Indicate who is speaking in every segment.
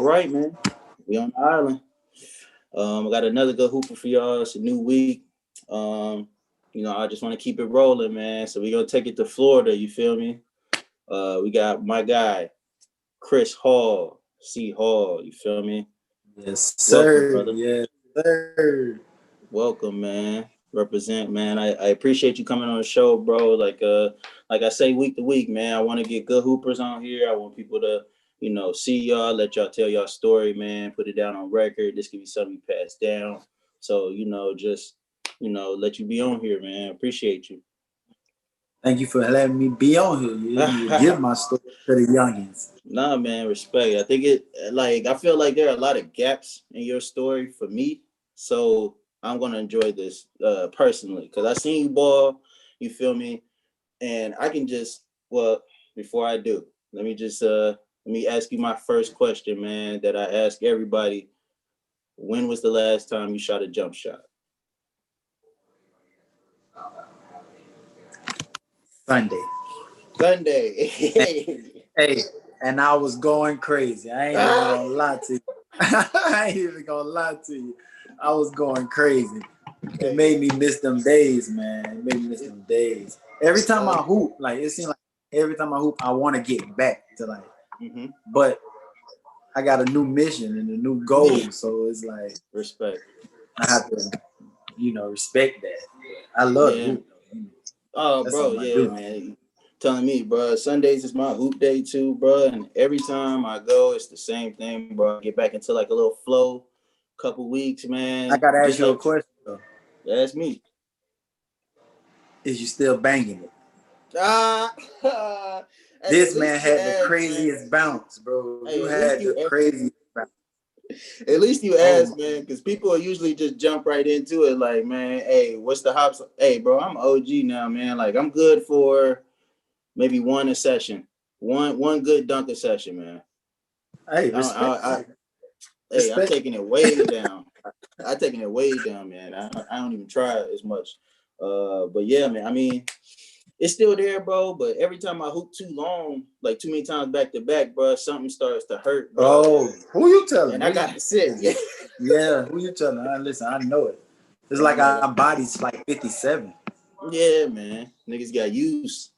Speaker 1: All right, man. We on the island. I got another good hooper for y'all. It's a new week. I just want to keep it rolling, man. So we're gonna take it to Florida. You feel me? We got my guy, Chris Hall, C Hall. You feel me?
Speaker 2: Yes,
Speaker 1: Welcome,
Speaker 2: sir.
Speaker 1: brother.
Speaker 2: Yes, sir.
Speaker 1: Welcome, man. Represent, man. I appreciate you coming on the show, bro. Like I say week to week, man. I want to get good hoopers on here. I want people to, see y'all, let y'all tell y'all story, man. Put it down on record. This could be something you pass down. So, just let you be on here, man. Appreciate you.
Speaker 2: Thank you for letting me be on here. You let me give my story to the youngins.
Speaker 1: Nah, man, respect. I feel like there are a lot of gaps in your story for me. So I'm gonna enjoy this personally because I seen you ball, you feel me? And I can before I do, let me ask you my first question, man, that I ask everybody. When was the last time you shot a jump shot?
Speaker 2: Sunday. Hey, and I was going crazy. I ain't even gonna lie to you. I ain't even gonna lie to you. I was going crazy. It made me miss them days, man. It made me miss them days. Every time I hoop, like it seems like every time I hoop, I want to get back to but I got a new mission and a new goal. So it's like
Speaker 1: respect.
Speaker 2: I have to, respect that. I love hoop.
Speaker 1: Oh, bro, yeah, man. Telling me, bro, Sundays is my hoop day too, bro. And every time I go, it's the same thing, bro. I get back into like a little flow, couple weeks, man.
Speaker 2: I gotta ask you a question though.
Speaker 1: That's me.
Speaker 2: Is you still banging it? This man had the craziest bounce, bro. You had the craziest bounce.
Speaker 1: At least you asked, man, because people usually just jump right into it. Like, man, hey, what's the hops? Hey, bro, I'm OG now, man. Like, I'm good for maybe one a session, one good dunk a session, man.
Speaker 2: Hey, respect.
Speaker 1: I'm taking it way down. I'm taking it way down, man. I don't even try as much. But yeah, man. I mean, it's still there, bro. But every time I hoop too long, like too many times back to back, bro, something starts to hurt, bro.
Speaker 2: Oh, who you telling?
Speaker 1: And I got to sit.
Speaker 2: Yeah, who you telling? Listen, I know it. It's like our body's like 57.
Speaker 1: Yeah, man. Niggas got used.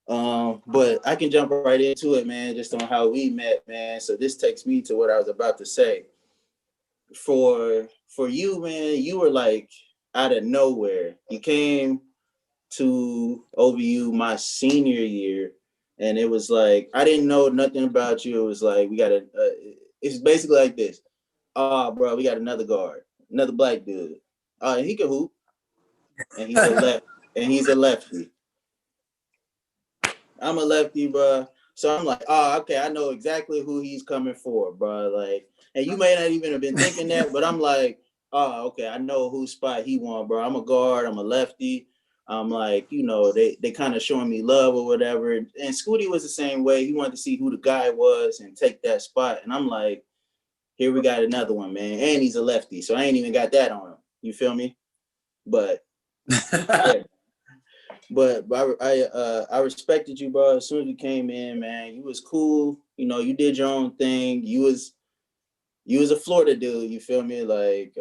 Speaker 1: But I can jump right into it, man, just on how we met, man. So this takes me to what I was about to say. For you, man, you were like out of nowhere. You came to OVU my senior year, and it was like I didn't know nothing about you. It was like it's basically like this. Bro, we got another guard, another black dude. And he can hoop, and he's a lefty. I'm a lefty, bro. So I'm like, okay, I know exactly who he's coming for, bro. Like, and you may not even have been thinking that, but I'm like, okay, I know whose spot he want, bro. I'm a guard, I'm a lefty. I'm like, they kind of showing me love or whatever. And Scooty was the same way. He wanted to see who the guy was and take that spot. And I'm like, here we got another one, man. And he's a lefty, so I ain't even got that on him. You feel me? But yeah. But I respected you, bro. As soon as you came in, man, you was cool. You did your own thing. You was a Florida dude. You feel me? Like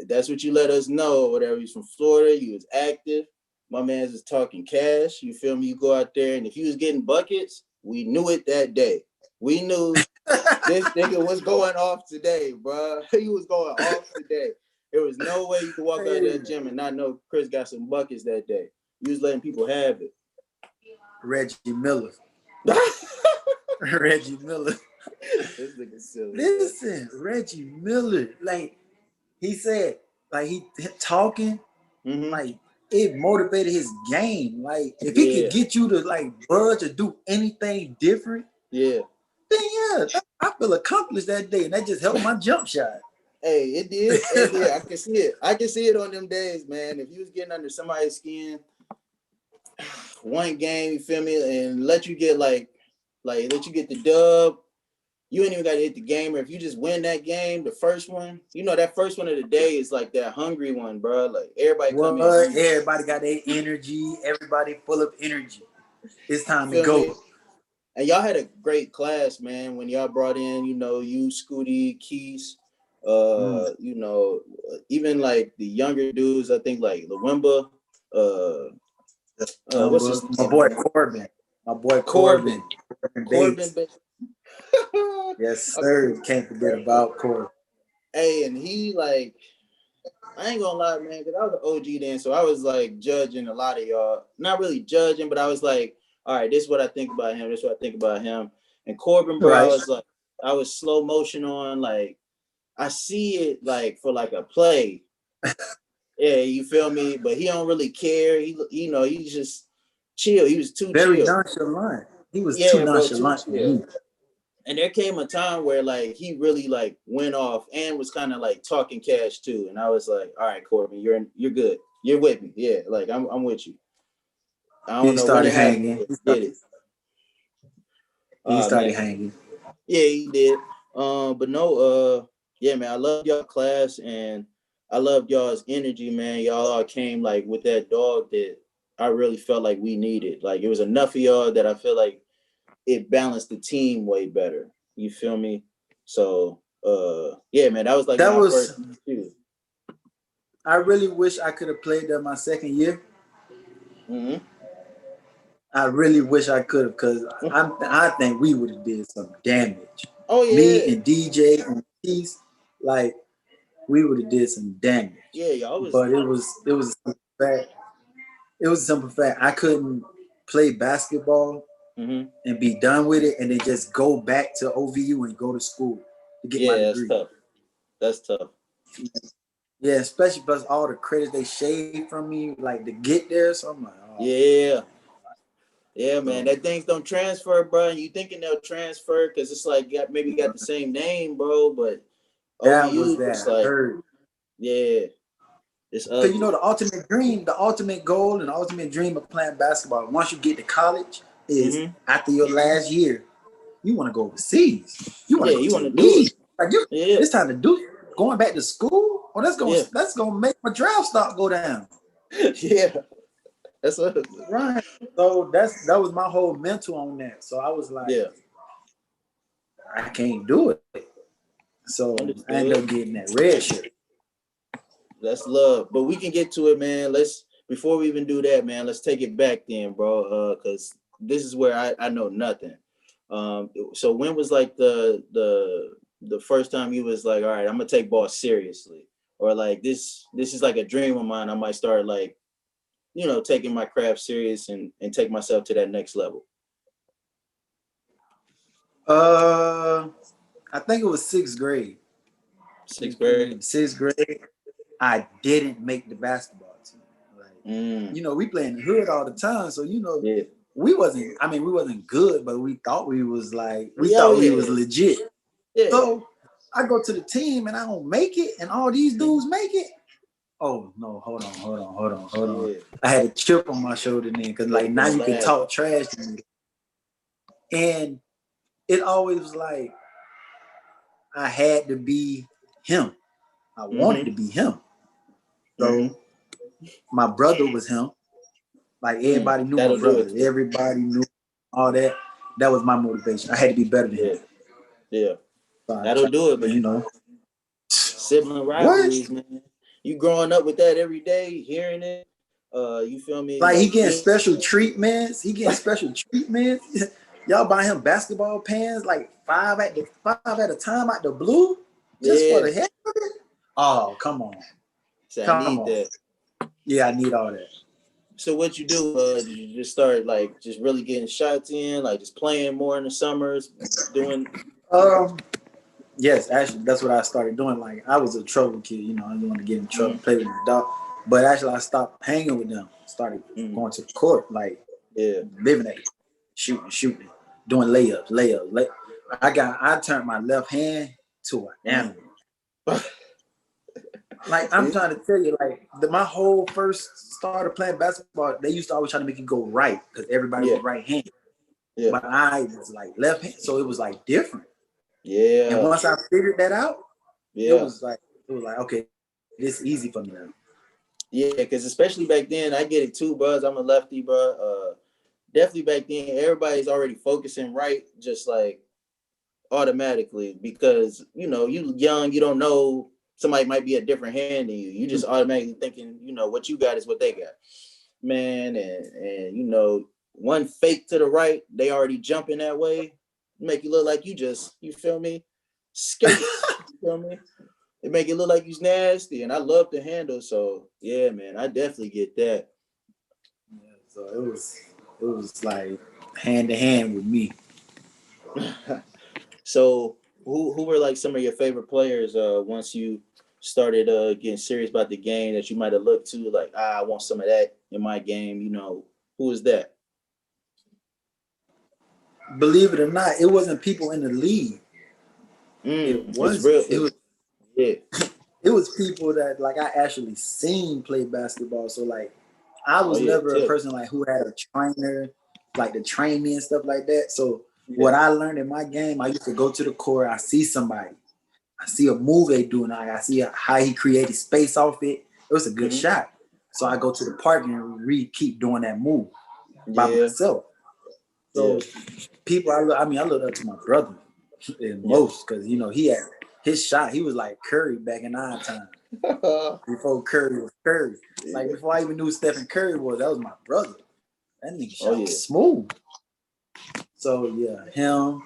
Speaker 1: that's what you let us know. Whatever. He's from Florida. You was active. My man's was talking cash. You feel me? You go out there, and if you was getting buckets, we knew it that day. We knew this nigga was going off today, bro. He was going off today. There was no way you could walk out of that gym and not know Chris got some buckets that day. You was letting people have it.
Speaker 2: Reggie Miller. Reggie Miller.
Speaker 1: This nigga silly.
Speaker 2: Listen, Reggie Miller, like he said, like he talking, like it motivated his game. Like if he could get you to like budge or do anything different, then I feel accomplished that day, and that just helped my jump shot.
Speaker 1: Hey, it did. It did. I can see it. I can see it on them days, man. If you was getting under somebody's skin, one game, you feel me, and let you get let you get the dub. You ain't even got to hit the game. Or if you just win that game, the first one, that first one of the day is like that hungry one, bro. Like everybody come in.
Speaker 2: Everybody got their energy. Everybody full of energy. It's time to go.
Speaker 1: And y'all had a great class, man. When y'all brought in, you, Scooty, Keys,
Speaker 2: Mm.
Speaker 1: even like the younger dudes. I think like Lawimba, uh, what's his
Speaker 2: My
Speaker 1: name,
Speaker 2: boy
Speaker 1: man?
Speaker 2: Corbin. My boy
Speaker 1: Corbin,
Speaker 2: Corbin
Speaker 1: Corbin.
Speaker 2: Bates. Yes, sir. Can't forget about Corbin.
Speaker 1: Hey, and he like, I ain't gonna lie, man, because I was an OG then, so I was like judging a lot of y'all. Not really judging, but I was like, all right, this is what I think about him. This is what I think about him. And Corbin, bro,
Speaker 2: Right.
Speaker 1: I was slow motion on, like, I see it like for like a play. Yeah, you feel me? But he don't really care. He's just chill. He was too
Speaker 2: Very
Speaker 1: chill.
Speaker 2: nonchalant. He was too
Speaker 1: Yeah, bro, too
Speaker 2: nonchalant for
Speaker 1: chill.
Speaker 2: me.
Speaker 1: And there came a time where like he really like went off and was kind of like talking cash too. And I was like, all right, Corbin, you're good. You're with me. Yeah, like I'm with you. I don't
Speaker 2: He
Speaker 1: know when
Speaker 2: started
Speaker 1: it happened,
Speaker 2: hanging.
Speaker 1: but did it.
Speaker 2: He started
Speaker 1: Man.
Speaker 2: hanging.
Speaker 1: Yeah, he did. But no, yeah, man, I love y'all class and I loved y'all's energy, man. Y'all all came like with that dog that I really felt like we needed. Like it was enough of y'all that I feel like it balanced the team way better. You feel me? So yeah, man, that was like
Speaker 2: That
Speaker 1: my
Speaker 2: was.
Speaker 1: first too.
Speaker 2: I really wish I could have played that my second year.
Speaker 1: Mm-hmm.
Speaker 2: I really wish I could have, because I think we would have did some damage.
Speaker 1: Oh
Speaker 2: Me
Speaker 1: yeah.
Speaker 2: and DJ and Keith, like we would have did some damage.
Speaker 1: Yeah, y'all was
Speaker 2: But it was a simple fact. It was a simple fact. I couldn't play basketball
Speaker 1: mm-hmm.
Speaker 2: and be done with it, and then just go back to OVU and go to school to get my
Speaker 1: Yeah, that's
Speaker 2: degree.
Speaker 1: tough. That's tough.
Speaker 2: Yeah, especially plus all the credits they shaved from me, like to get there. So I'm like, oh.
Speaker 1: Yeah. Yeah, man.
Speaker 2: So,
Speaker 1: That things don't transfer, bro. And you thinking they'll transfer because it's like maybe got the same name, bro, but
Speaker 2: that was
Speaker 1: OVU just
Speaker 2: that
Speaker 1: like,
Speaker 2: hurt.
Speaker 1: yeah, it's
Speaker 2: Because
Speaker 1: ugly.
Speaker 2: the ultimate dream, the ultimate goal, and the ultimate dream of playing basketball, once you get to college, is
Speaker 1: Mm-hmm.
Speaker 2: after your last year, you want to go overseas. You want
Speaker 1: Yeah,
Speaker 2: to go
Speaker 1: you
Speaker 2: to
Speaker 1: want
Speaker 2: the
Speaker 1: to do it.
Speaker 2: league. Like
Speaker 1: Yeah,
Speaker 2: it's time to do it. Going back to school, oh,
Speaker 1: yeah,
Speaker 2: that's gonna make my draft stock go down.
Speaker 1: yeah. That's what.
Speaker 2: Right. So that was my whole mental on that. So I was like,
Speaker 1: Yeah,
Speaker 2: I can't do it. So I ended
Speaker 1: understood.
Speaker 2: up getting that red shirt.
Speaker 1: That's love, but we can get to it, man. Let's before we even do that, man. Let's take it back then, bro. Because this is where I know nothing. So when was like the first time you was like, all right, I'm gonna take ball seriously, or like this is like a dream of mine. I might start like taking my craft serious and take myself to that next level.
Speaker 2: Uh, I think it was sixth grade.
Speaker 1: Sixth grade.
Speaker 2: Sixth grade. I didn't make the basketball team. Like, we play in the hood all the time, so
Speaker 1: Yeah.
Speaker 2: we wasn't. I mean, we wasn't good, but we thought we was like we
Speaker 1: Oh
Speaker 2: thought we was
Speaker 1: yeah.
Speaker 2: legit.
Speaker 1: Yeah.
Speaker 2: So I go to the team and I don't make it, and all these dudes make it. Oh no! Hold on.
Speaker 1: Yeah.
Speaker 2: I had a chip on my shoulder then, because
Speaker 1: They
Speaker 2: like now
Speaker 1: gonna
Speaker 2: you can
Speaker 1: laugh.
Speaker 2: talk trash to me, and it always was like I had to be him. I wanted to be him. So my brother was him. Like everybody knew my
Speaker 1: That'll do
Speaker 2: brother.
Speaker 1: it.
Speaker 2: Everybody knew all that. That was my motivation. I had to be better than
Speaker 1: Yeah.
Speaker 2: him.
Speaker 1: Yeah.
Speaker 2: So I
Speaker 1: That'll
Speaker 2: tried,
Speaker 1: do it, man.
Speaker 2: you know.
Speaker 1: Sibling
Speaker 2: What?
Speaker 1: rivalries, man. You growing up with that every day, hearing it. You feel me?
Speaker 2: Like he
Speaker 1: Like
Speaker 2: getting special treatments. He getting special treatments. Y'all buy him basketball pants, like five at a time out the blue, just for
Speaker 1: yeah.
Speaker 2: the heck of it. Oh, come on.
Speaker 1: So I
Speaker 2: Come
Speaker 1: need
Speaker 2: on.
Speaker 1: that.
Speaker 2: Yeah, I need all that.
Speaker 1: So what you do? Did you just start like just really getting shots in, like just playing more in the summers, doing?
Speaker 2: Yes, actually, that's what I started doing. Like, I was a trouble kid, I didn't want to get in trouble, play with the dog. But actually, I stopped hanging with them. Started going to the court, like, living at it, shooting, doing layups. I turned my left hand to an animal. Like, I'm trying to tell you, like, my whole first started playing basketball, they used to always try to make you go right because everybody was right handed.
Speaker 1: Yeah.
Speaker 2: But I was like left hand, so it was like different.
Speaker 1: Yeah.
Speaker 2: And once I figured that out,
Speaker 1: yeah,
Speaker 2: it was like okay, this is easy for me now.
Speaker 1: Yeah, because especially back then, I get it too, bro. I'm a lefty, bro. definitely back then, everybody's already focusing right, just like automatically because you young, you don't know somebody might be a different hand than you. You just automatically thinking, what you got is what they got, man. And one fake to the right, they already jumping that way, make you look like you feel me, skate. You feel me? It make it look like he's nasty, and I love to handle. So yeah, man, I definitely get that.
Speaker 2: Yeah, so it was like hand to hand with me.
Speaker 1: So who were like some of your favorite players once you started getting serious about the game that you might have looked to like, I want some of that in my game, who was that?
Speaker 2: Believe it or not, it wasn't people in the league. It
Speaker 1: It's
Speaker 2: was
Speaker 1: real.
Speaker 2: it was
Speaker 1: Yeah.
Speaker 2: it was people that like I actually seen play basketball. So like I
Speaker 1: Oh
Speaker 2: was
Speaker 1: yeah,
Speaker 2: never a
Speaker 1: tip.
Speaker 2: person like who had a trainer like to train me and stuff like that. So
Speaker 1: Yeah.
Speaker 2: what I learned in my game, I used to go to the court, I see somebody, I see a move they doing, I see how he created space off it. It was a good
Speaker 1: Hmm.
Speaker 2: shot. So I go to the park and keep doing that move by
Speaker 1: Yeah.
Speaker 2: myself.
Speaker 1: Yeah.
Speaker 2: So people, I look up to my brother in
Speaker 1: Yeah.
Speaker 2: most because he had his shot. He was like Curry back in our time before Curry was Curry. Like
Speaker 1: Yeah.
Speaker 2: before I even knew Stephen Curry was, that was my brother. That nigga
Speaker 1: Oh
Speaker 2: shot
Speaker 1: yeah.
Speaker 2: was smooth. So yeah, him.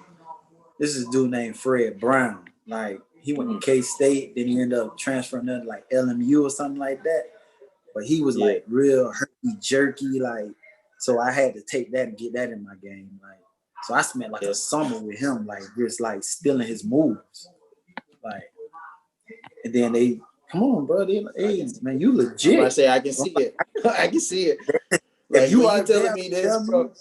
Speaker 2: This is a dude named Fred Brown. Like he went to
Speaker 1: Mm.
Speaker 2: K State, then he ended up transferring to like LMU or something like that. But he was
Speaker 1: Yeah.
Speaker 2: like real herky jerky, like so I had to take that and get that in my game. Like so I spent like a
Speaker 1: Yeah.
Speaker 2: summer with him, like just like stealing his moves. Like and then they come on, bro. They like, hey man, you
Speaker 1: I'm about to
Speaker 2: legit.
Speaker 1: say I can see it. I can see it.
Speaker 2: If
Speaker 1: Like
Speaker 2: you
Speaker 1: when you
Speaker 2: are
Speaker 1: telling
Speaker 2: there,
Speaker 1: me this,
Speaker 2: tell me,
Speaker 1: bro.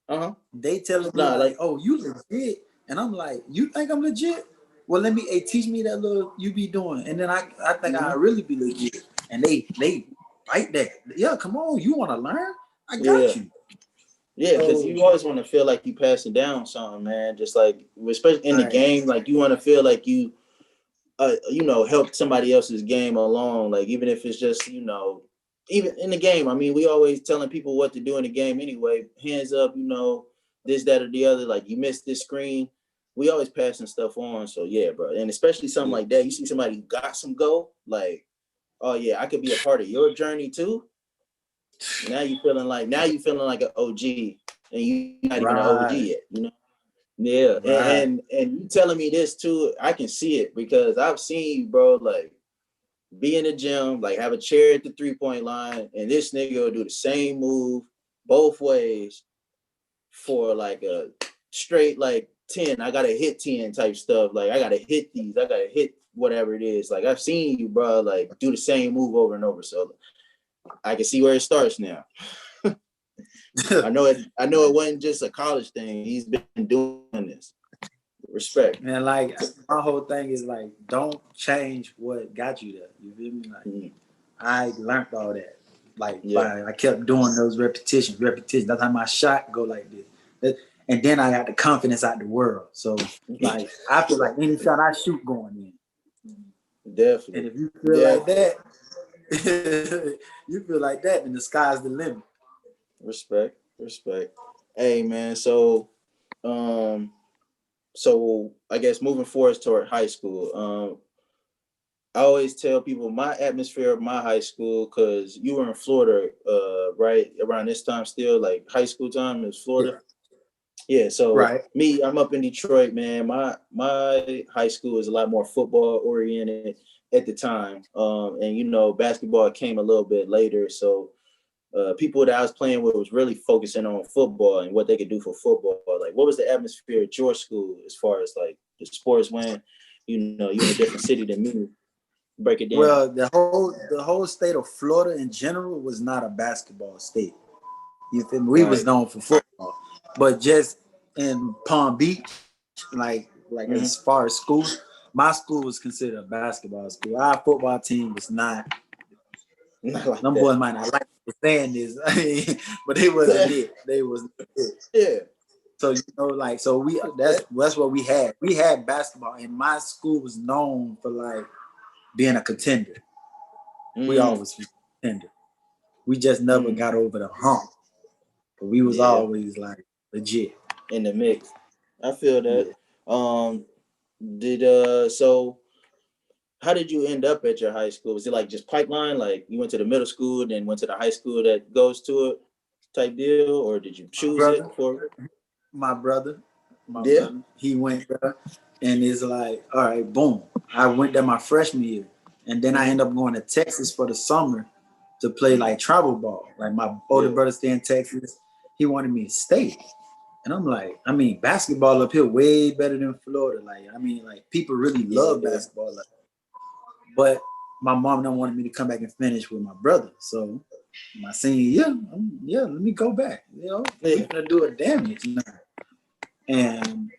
Speaker 1: Uh-huh.
Speaker 2: they telling me
Speaker 1: Nah,
Speaker 2: like,
Speaker 1: like
Speaker 2: oh, you legit. And I'm like, you think I'm legit? Well, teach me that little you be doing. And then I think I
Speaker 1: mhm.
Speaker 2: really be legit. And they bite that. Yeah, come on, you wanna learn? I
Speaker 1: Yeah.
Speaker 2: got you.
Speaker 1: Yeah, because
Speaker 2: So
Speaker 1: you always want to feel like you passing down something, man. Just like, especially in the
Speaker 2: right.
Speaker 1: game, like you want to feel like you, help somebody else's game along. Like even if it's just, even in the game. I mean, we always telling people what to do in the game anyway. Hands up, this, that, or the other. Like you missed this screen. We always passing stuff on. So yeah, bro. And especially something
Speaker 2: Yeah.
Speaker 1: like that. You see somebody who got some go, like, oh yeah, I could be a part of your journey too. Now you feeling like an OG, and you not even an
Speaker 2: Right.
Speaker 1: OG yet. Yeah,
Speaker 2: Right.
Speaker 1: and you telling me this too, I can see it because I've seen you, bro. Like be in the gym, like have a chair at the 3-point line, and this nigga will do the same move both ways for like a straight like 10. I gotta hit 10 type stuff. Like I gotta hit these. I gotta hit whatever it is. Like I've seen you, bro. Like do the same move over and over. So I can see where it starts now. I know it. I know it wasn't just a college thing. He's been doing this. Respect.
Speaker 2: Man, like my whole thing is like, don't change what got you there. You feel me? Like
Speaker 1: Mhm.
Speaker 2: I learned all that. Like
Speaker 1: Yeah.
Speaker 2: I kept doing those repetitions. That's how my shot go like this. And then I got the confidence out the world. So like I feel like any shot I shoot going in. And
Speaker 1: Definitely.
Speaker 2: if you feel like
Speaker 1: Definitely.
Speaker 2: that, you feel like that, then the sky's the limit.
Speaker 1: Respect. Respect. Hey man. Um, so I guess moving forward toward high school. I always tell people my atmosphere of my high school, because you were in Florida, right around this time still, like high school time is
Speaker 2: Yeah.
Speaker 1: Florida. Yeah, so
Speaker 2: Right.
Speaker 1: me, I'm up in Detroit, man. My high school is a lot more football oriented at the time, and basketball came a little bit later. So people that I was playing with was really focusing on football and what they could do for football. Like, what was the atmosphere at your school as far as like the sports went? You in a different city than me. Break it down.
Speaker 2: Well, the whole state of Florida in general was not a basketball state. You feel me? We was
Speaker 1: Right.
Speaker 2: known for football, but just in Palm Beach, like
Speaker 1: Mm-hmm.
Speaker 2: as far as school, my school was considered a basketball school. Our football team was not.
Speaker 1: Not like
Speaker 2: Them
Speaker 1: that.
Speaker 2: boys might not like saying this, but they wasn't it. They was it.
Speaker 1: Yeah.
Speaker 2: So like so we that's what we had. We had basketball, and my school was known for like being a contender. We
Speaker 1: Mm-hmm.
Speaker 2: always was a contender. We just never got over the hump. but we was always like legit
Speaker 1: in the mix. I feel that.
Speaker 2: Yeah.
Speaker 1: So how did you end up at your high school? Was it like just pipeline? Like you went to the middle school, then went to the high school that goes to it type deal, or did you
Speaker 2: My
Speaker 1: choose it
Speaker 2: brother,
Speaker 1: for?
Speaker 2: my brother,
Speaker 1: Yeah.
Speaker 2: he went there, and it's like, all right, boom. I went there my freshman year, and then I ended up going to Texas for the summer to play like travel ball. Like my older brother stay in Texas, he wanted me to stay. And I'm like, I mean, basketball up here way better than Florida. Like, I mean, like people really love
Speaker 1: Yeah.
Speaker 2: basketball. Like, but my mom don't wanted me to come back and finish with my brother. So my senior year, let me go back. You know, we're gonna do a damage now. And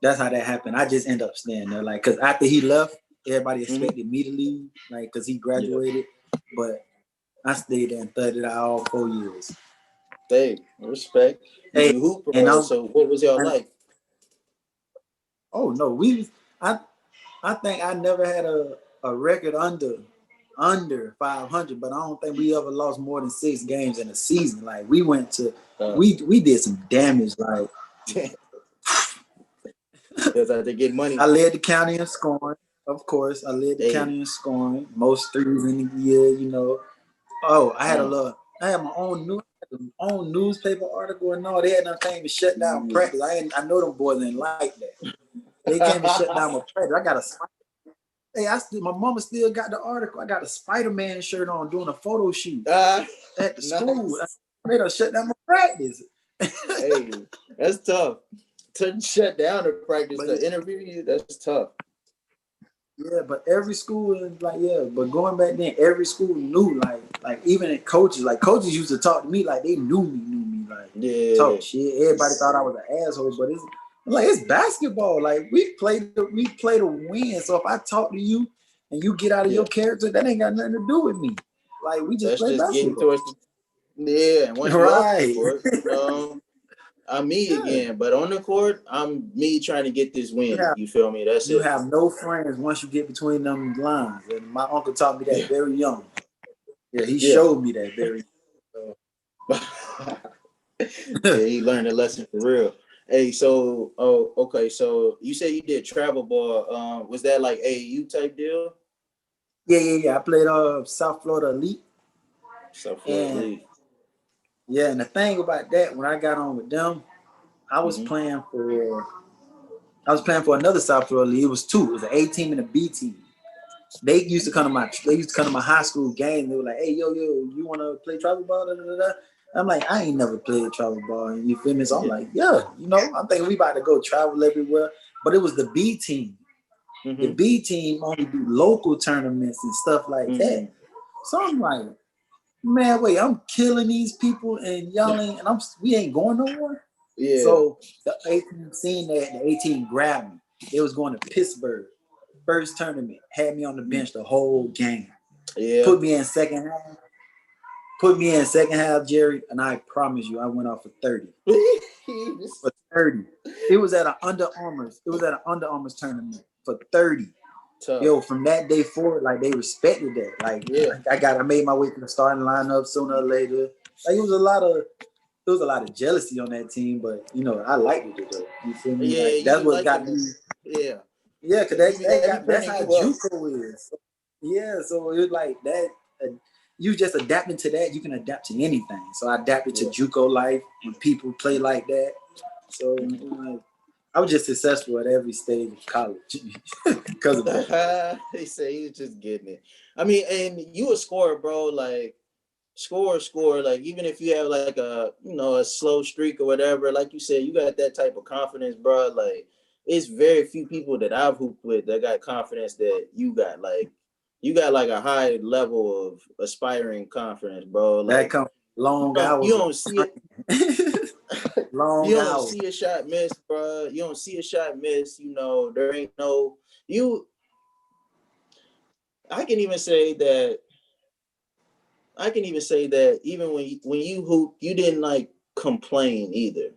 Speaker 2: that's how that happened. I just end up staying there. Like, cause after he left, everybody expected me to leave, like, cause he graduated. But I stayed there and studied out all 4 years.
Speaker 1: Hey, respect. Did
Speaker 2: Hey,
Speaker 1: you hoop?
Speaker 2: and
Speaker 1: So what was y'all like?
Speaker 2: oh no, I think I never had a record under 500, but I don't think we ever lost more than 6 games in a season. Like we went to, we did some damage. Like
Speaker 1: Because I had to get money.
Speaker 2: I led the county in scoring, of course. I led the county in scoring, most threes in the year. You know. Oh, I had my own newspaper article and all. They had nothing to shut down practice. I know them boys didn't like that. They came and shut down my practice. I got a. Hey, my mama still got the article. I got a Spider-Man shirt on doing a photo shoot at the school. They done shut down my practice.
Speaker 1: Hey, that's tough. To shut down the practice, to interview you, that's tough.
Speaker 2: Yeah, but every school is like, but going back then, every school knew, like even coaches used to talk to me like they knew me, like talk shit. Everybody thought I was an asshole, but it's basketball. Like we play to win. So if I talk to you and you get out of your character, that ain't got nothing to do with me. Like we just play basketball. Getting towards
Speaker 1: and once you're off the court, I'm me again, but on the court, I'm me trying to get this win. You feel me? That's it.
Speaker 2: You have no friends once you get between them lines. And my uncle taught me that very young. Yeah, he showed me that very
Speaker 1: young. He learned a lesson for real. Hey, so okay. So you said you did travel ball. Was that like AAU type deal?
Speaker 2: Yeah. I played South Florida Elite.
Speaker 1: South Florida Elite.
Speaker 2: Yeah, and the thing about that, when I got on with them, I was playing for another South Florida League. It was 2. It was an A team and a B team. They used to come to my high school game. They were like, "Hey, yo, you want to play travel ball?" Da, da, da, da. I'm like, I ain't never played travel ball. You feel me? So I'm like, I'm thinking we about to go travel everywhere. But it was the B team. The B team only do local tournaments and stuff like that. So I'm like, man, wait, I'm killing these people and yelling, and we ain't going nowhere. Yeah. So the 18 seen that, the 18 grabbed me. They was going to Pittsburgh. First tournament, had me on the bench the whole game. Yeah. Put me in second half, Jerry, and I promise you, I went off for 30. For 30. It was at an Under Armour's. It was at an Under Armour's tournament for 30. Tough. Yo, from that day forward, like they respected that. Like I made my way to the starting lineup sooner or later. Like it was a lot of jealousy on that team, but I liked it though. You feel me?
Speaker 1: Yeah,
Speaker 2: like, that's what got me.
Speaker 1: Yeah.
Speaker 2: Yeah, because that's how JUCO is. Yeah, so it was like that. You just adapting to that, you can adapt to anything. So I adapted to JUCO life when people play like that. So I was just successful at every stage of college because of that.
Speaker 1: They say he was just getting it. I mean, and you a scorer, bro. Like score. Like even if you have like a slow streak or whatever, like you said, you got that type of confidence, bro. Like it's very few people that I've hooped with that got confidence that you got. Like you got like a high level of aspiring confidence, bro. Like
Speaker 2: that comes long hours.
Speaker 1: You don't see it.
Speaker 2: You
Speaker 1: don't see a shot miss, bro. You don't see a shot miss. There ain't no you. I can even say that even when you hoop, you didn't like complain either.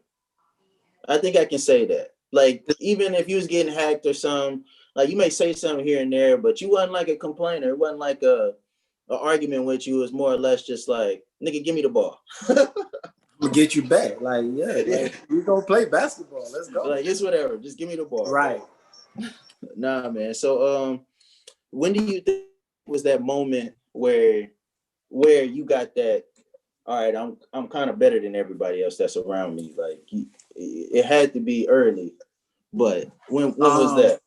Speaker 1: I think I can say that. Like even if you was getting hacked or something, like you may say something here and there, but you wasn't like a complainer. It wasn't like a argument with you. It was more or less just like, nigga, give me the ball.
Speaker 2: get you back. Like, yeah, like we gonna play basketball. Let's go.
Speaker 1: Like, it's whatever. Just give me the ball.
Speaker 2: Right.
Speaker 1: Bro. Nah, man. So when do you think was that moment where you got that, all right, I'm kind of better than everybody else that's around me? Like, it had to be early, but when was that?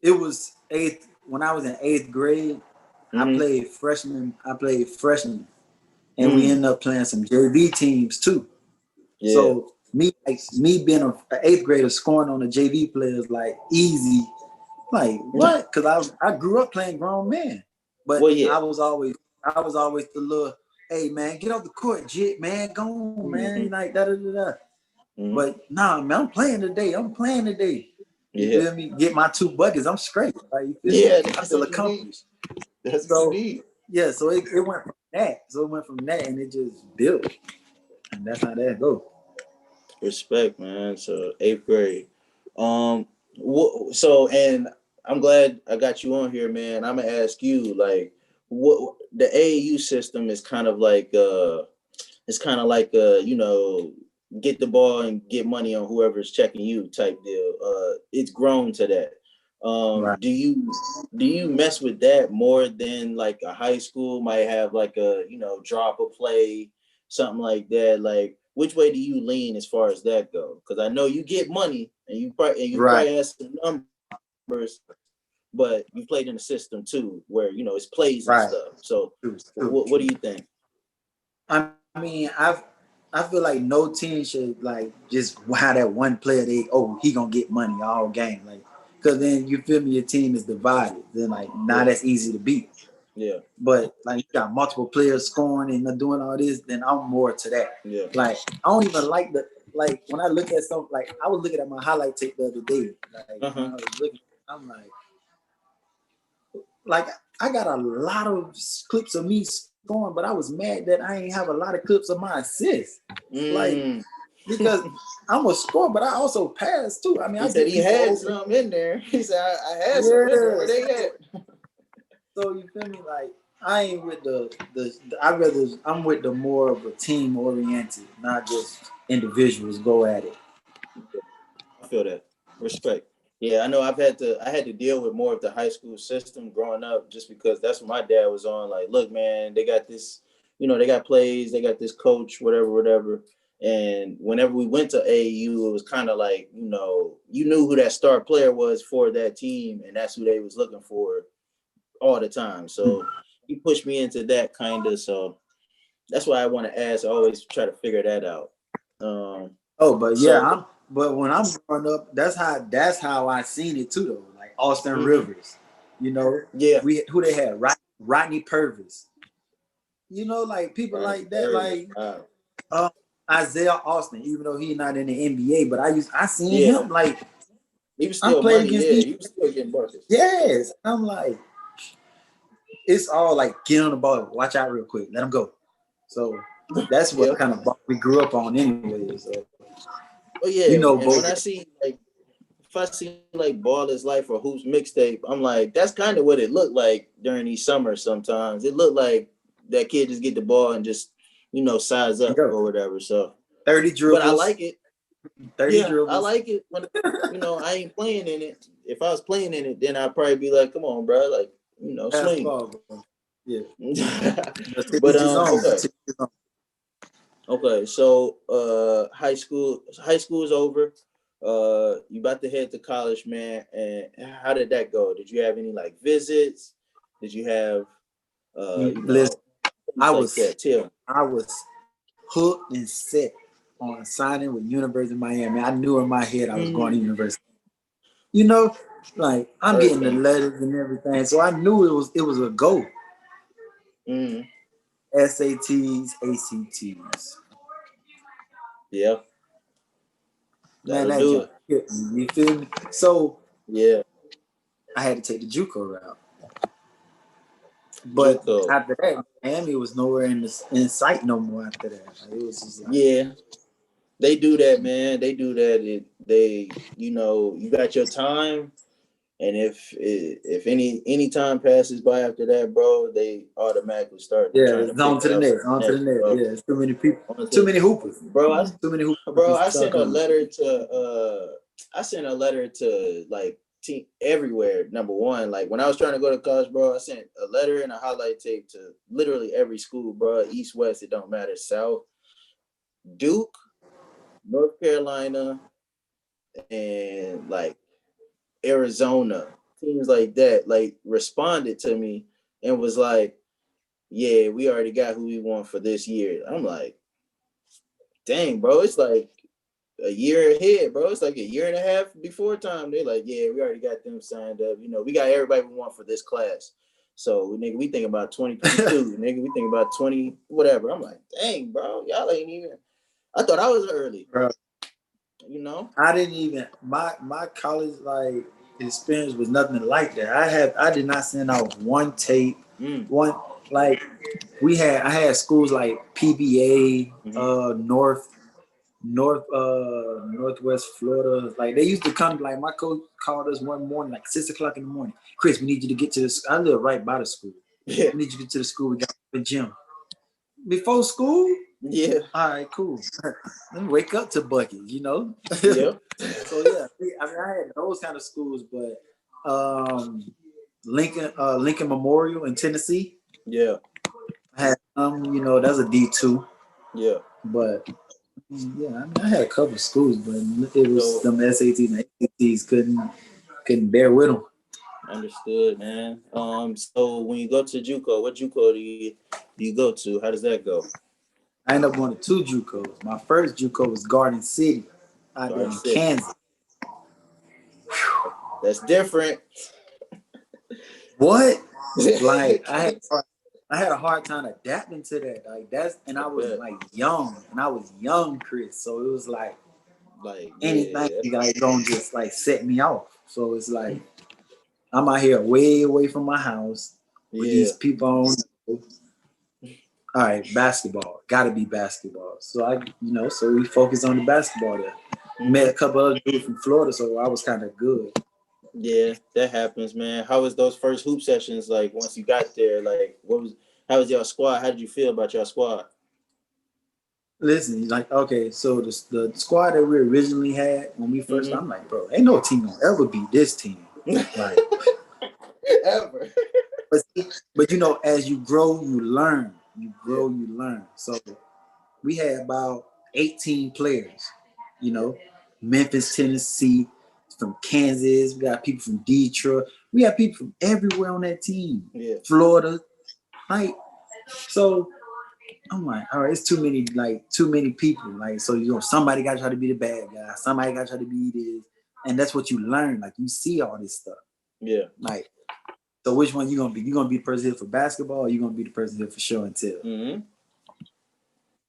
Speaker 2: It was eighth when I was in 8th grade.
Speaker 1: Mm-hmm.
Speaker 2: I played freshman, and we ended up playing some JV teams too.
Speaker 1: Yeah.
Speaker 2: So me being an 8th grader scoring on the JV players like easy, like what? Because I grew up playing grown men, but I was always the little, hey man, get off the court, jit man, go on, man, like da da da da. But nah, man, I'm playing today. You feel me? Get my 2 buckets. I'm straight. Like, you feel me? I feel accomplished.
Speaker 1: That's what you need.
Speaker 2: Yeah, so it went from that. And it just built. And that's how that goes.
Speaker 1: Respect, man. So 8th grade. So, and I'm glad I got you on here, man. I'm gonna ask you, like, what the AAU system is kind of like. You know, get the ball and get money on whoever's checking you type deal. It's grown to that.
Speaker 2: Right.
Speaker 1: Do you mess with that more than like a high school might have like a, you know, drop a play, something like that? Like, which way do you lean as far as that go? Because I know you get money and you probably have some numbers, but you played in a system too where, you know, it's plays and stuff. So what do you think?
Speaker 2: I mean, I feel like no team should like just have that one player he gonna get money all game, like, because then you feel me, your team is divided. Then like now that's easy to beat.
Speaker 1: Yeah.
Speaker 2: But like you got multiple players scoring and doing all this, then I'm more to that.
Speaker 1: Yeah.
Speaker 2: Like I don't even like when I look at something, like I was looking at my highlight tape the other day. Like when I was looking, I'm like I got a lot of clips of me scoring, but I was mad that I ain't have a lot of clips of my assists. Like, because I'm a scorer, but I also pass too. I mean,
Speaker 1: he said he had some in there. He said I had some in there. Where they at?
Speaker 2: So you feel me? Like I ain't with I'm with the more of a team oriented, not just individuals go at it.
Speaker 1: I feel that. Respect. Yeah, I know I had to deal with more of the high school system growing up just because that's what my dad was on. Like, look, man, they got this, you know, they got plays, they got this coach, whatever. And whenever we went to AAU, it was kind of like, you know, you knew who that star player was for that team, and that's who they was looking for all the time. So he pushed me into that kind of. So that's why I want to ask. I always try to figure that out.
Speaker 2: But when I'm growing up, that's how I seen it too, though. Like Austin Rivers, you know, who they had, Rodney Purvis, you know, like people like that, like Isaiah Austin, even though he's not in the NBA, but I seen him, like
Speaker 1: he was still money, he was still getting buckets.
Speaker 2: Yes, I'm like, it's all like get on the ball, watch out real quick, let him go. So that's what kind of ball we grew up on anyway. So.
Speaker 1: Oh yeah, you know, and when I see like Ball is Life or Hoops mixtape, I'm like, that's kind of what it looked like during these summers. Sometimes it looked like that kid just get the ball and just, you know, size up or whatever. So
Speaker 2: 30 dribbles.
Speaker 1: But I like it.
Speaker 2: 30 dribbles.
Speaker 1: I like it when, you know, I ain't playing in it. If I was playing in it, then I'd probably be like, come on, bro, like, you know, swing. Ball, yeah. But Okay, so high school is over. You about to head to college, man. And how did that go? Did you have any like visits? Did you have
Speaker 2: listen, I was hooked and set on signing with University of Miami. I knew in my head I was going to university. You know, like I'm getting the letters and everything. So I knew it was a go. SATs, ACTs.
Speaker 1: Yeah.
Speaker 2: Man, that junk hit me. You feel me? So I had to take the JUCO route. But after that, Miami was nowhere in sight no more after that. Like, it was just like,
Speaker 1: they do that, man. They do that. They, you know, you got your time, And if any time passes by after that, bro, they automatically start
Speaker 2: Yeah,
Speaker 1: trying to
Speaker 2: it's
Speaker 1: pick
Speaker 2: on to
Speaker 1: it
Speaker 2: the
Speaker 1: up
Speaker 2: next,
Speaker 1: from
Speaker 2: on
Speaker 1: the
Speaker 2: to the
Speaker 1: next,
Speaker 2: next.
Speaker 1: bro.
Speaker 2: Yeah, it's too many people, too
Speaker 1: Honestly,
Speaker 2: many hoopers,
Speaker 1: bro,
Speaker 2: too many hoopers
Speaker 1: bro,
Speaker 2: be stuck on it.
Speaker 1: I sent a letter to like team everywhere. Number one, like when I was trying to go to college, bro, I sent a letter and a highlight tape to literally every school, bro. East, West, it don't matter. South, Duke, North Carolina, and like Arizona, teams like that, like responded to me and was like, "Yeah, we already got who we want for this year." I'm like, "Dang, bro, it's like a year ahead, bro. It's like a year and a half before time." They're like, "Yeah, we already got them signed up. You know, we got everybody we want for this class." So, nigga, we think about 2022. Nigga, we think about 20 whatever. I'm like, "Dang, bro, y'all ain't even." I thought I was early.
Speaker 2: Bro,
Speaker 1: You know?
Speaker 2: I didn't even my college like experience was nothing like that. I did not send out one tape, one like I had schools like PBA, Northwest Florida. Like they used to come. Like my coach called us one morning, like 6 o'clock in the morning. Chris, we need you to get to this. I live right by the school.
Speaker 1: Yeah.
Speaker 2: We need you to get to the school. We got the gym before school.
Speaker 1: Yeah.
Speaker 2: All right, cool. Let me wake up to buckets, you know.
Speaker 1: Yeah.
Speaker 2: So yeah, I mean, I had those kind of schools, but Lincoln Memorial in Tennessee.
Speaker 1: Yeah.
Speaker 2: I had you know, that's a D2.
Speaker 1: Yeah.
Speaker 2: But yeah, I mean, I had a couple of schools, but it was
Speaker 1: So
Speaker 2: them SATs and ACTs couldn't bear with them.
Speaker 1: understood, man. So when you go to JUCO, what JUCO do you go to? How does that go?
Speaker 2: I ended up going to two JUCOs. My first JUCO was Garden City, out there
Speaker 1: Garden
Speaker 2: in
Speaker 1: City.
Speaker 2: Kansas.
Speaker 1: That's different.
Speaker 2: What? Like I had a hard time adapting to that. Like and
Speaker 1: I
Speaker 2: I was
Speaker 1: bet.
Speaker 2: like young, and I was young, Chris. So it was like
Speaker 1: Like,
Speaker 2: anything
Speaker 1: yeah.
Speaker 2: like gonna just like set me off. So it's like I'm out here way away from my house with
Speaker 1: Yeah.
Speaker 2: these people on. All right, basketball. Gotta be basketball. So so we focused on the basketball there. Met a couple other dudes from Florida, so I was kind of good.
Speaker 1: Yeah, that happens, man. How was those first hoop sessions like once you got there? Like how was your squad? How did you feel about your squad?
Speaker 2: Listen, like, okay, so the squad that we originally had when we first,
Speaker 1: Mm-hmm.
Speaker 2: I'm like, bro, ain't no team gonna ever beat this team. Like,
Speaker 1: Ever.
Speaker 2: but you know, as you grow, you learn. You
Speaker 1: Yeah.
Speaker 2: grow, you learn. So we had about 18 players, you know, Memphis, Tennessee, from Kansas. We got people from Detroit. We had people from everywhere on that team.
Speaker 1: Yeah.
Speaker 2: Florida. Like, so I'm like, all right, it's too many people. Like, so somebody got to try to be the bad guy. Somebody got to try to be this, and that's what you learn. Like, you see all this stuff.
Speaker 1: Yeah.
Speaker 2: Like, so which one you gonna be? You gonna be the person here for basketball, or you gonna be the person here for show and tell?
Speaker 1: Mm-hmm.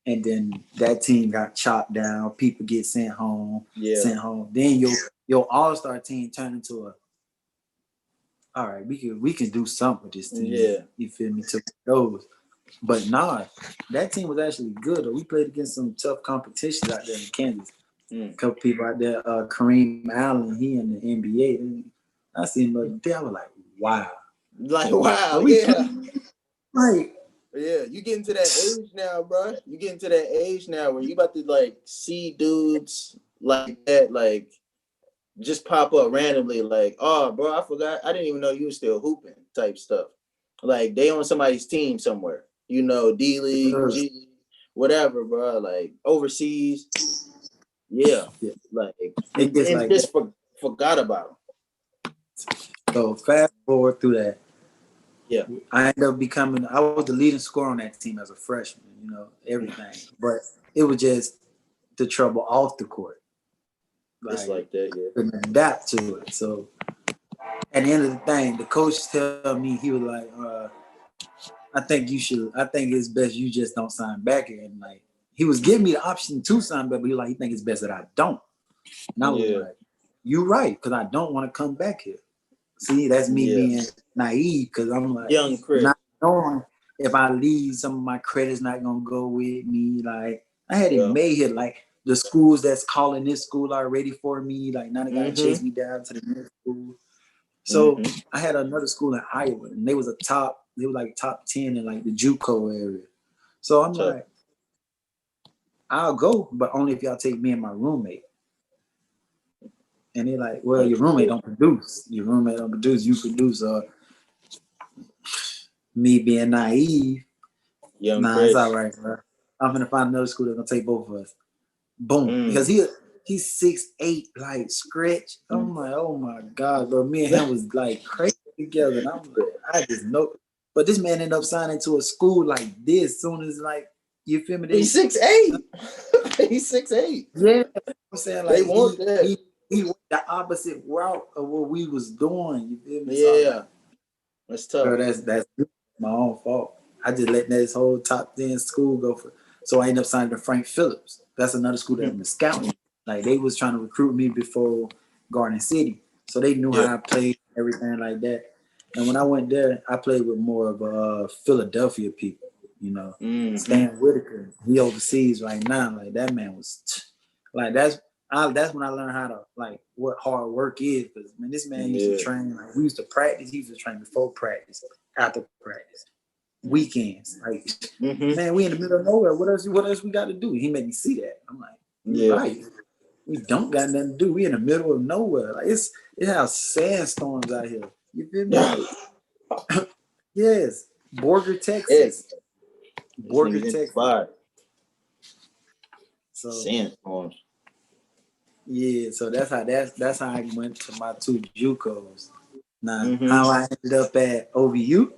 Speaker 2: And then that team got chopped down. People get sent home.
Speaker 1: Yeah.
Speaker 2: Sent home. Then your all-star team turned into all right, we can do something with this team.
Speaker 1: Yeah.
Speaker 2: You feel me? To those. But nah, that team was actually good. We played against some tough competitions out there in Kansas. A couple people out there, Kareem Allen, he in the NBA. And I seen him the other day. I was like, wow.
Speaker 1: Like, wow,
Speaker 2: yeah. Like,
Speaker 1: yeah, you getting to that age now, bro. You getting to that age now where you about to like see dudes like that, like just pop up randomly, like, oh, bro, I forgot, I didn't even know you were still hooping, type stuff. Like they on somebody's team somewhere, you know, D League, G League, whatever, bro. Like overseas, yeah, like
Speaker 2: it gets
Speaker 1: and
Speaker 2: like
Speaker 1: just forgot about them.
Speaker 2: So fast forward through that.
Speaker 1: Yeah,
Speaker 2: I ended up I was the leading scorer on that team as a freshman, you know, everything. But it was just the trouble off the court.
Speaker 1: it's like that, yeah.
Speaker 2: Couldn't adapt to it. So at the end of the thing, the coach tell me, he was like, I think it's best you just don't sign back here. And like, he was giving me the option to sign back, but he was like, he think it's best that I don't. And I was like, you right, because I don't want to come back here. See, that's me being naive, because I'm like,
Speaker 1: young Chris,
Speaker 2: not knowing if I leave, some of my credit's not gonna go with me. Like, I had it made here, like the schools that's calling this school already for me. Like, now they gotta chase me down to the next school. So I had another school in Iowa, and they were like top 10 in like the JUCO area. So I'm like, I'll go, but only if y'all take me and my roommate. And they're like, well, your roommate don't produce. Your roommate don't produce. You produce. Me being naive.
Speaker 1: Young
Speaker 2: Nah,
Speaker 1: Chris.
Speaker 2: it's all right, bro. I'm gonna find another school that's gonna take both of us. Boom. Because he's 6'8", like stretch. I'm like, oh my God, bro. Me and him was like crazy together. And I'm like, I just know. But this man ended up signing to a school like this soon as like, you feel me?
Speaker 1: He's 6'8". He's 6'8".
Speaker 2: Yeah. I'm saying like
Speaker 1: They want that.
Speaker 2: He went the opposite route of what we was doing. You feel me?
Speaker 1: Yeah.
Speaker 2: So,
Speaker 1: That's tough.
Speaker 2: bro, that's my own fault. I just let this whole top 10 school go for. So I ended up signing to Frank Phillips. That's another school that was scouting. Like they was trying to recruit me before Garden City, so they knew how I played, everything like that. And when I went there, I played with more of Philadelphia people. You know, Stan Whitaker. He overseas right now. Like that man was, like that's when I learned how to like what hard work is. Because man, this man used to train. Like we used to practice. He used to train before practice, after practice, weekends. Like man, we in the middle of nowhere. What else we got to do? He made me see that. I'm like, you're right. We don't got nothing to do. We in the middle of nowhere. Like it has sandstorms out here. You feel me? Yes, Borger, Texas. Borger, Texas. So
Speaker 1: sandstorms.
Speaker 2: Yeah, so that's how I went to my two JUCOs. Now, how I ended up at OVU?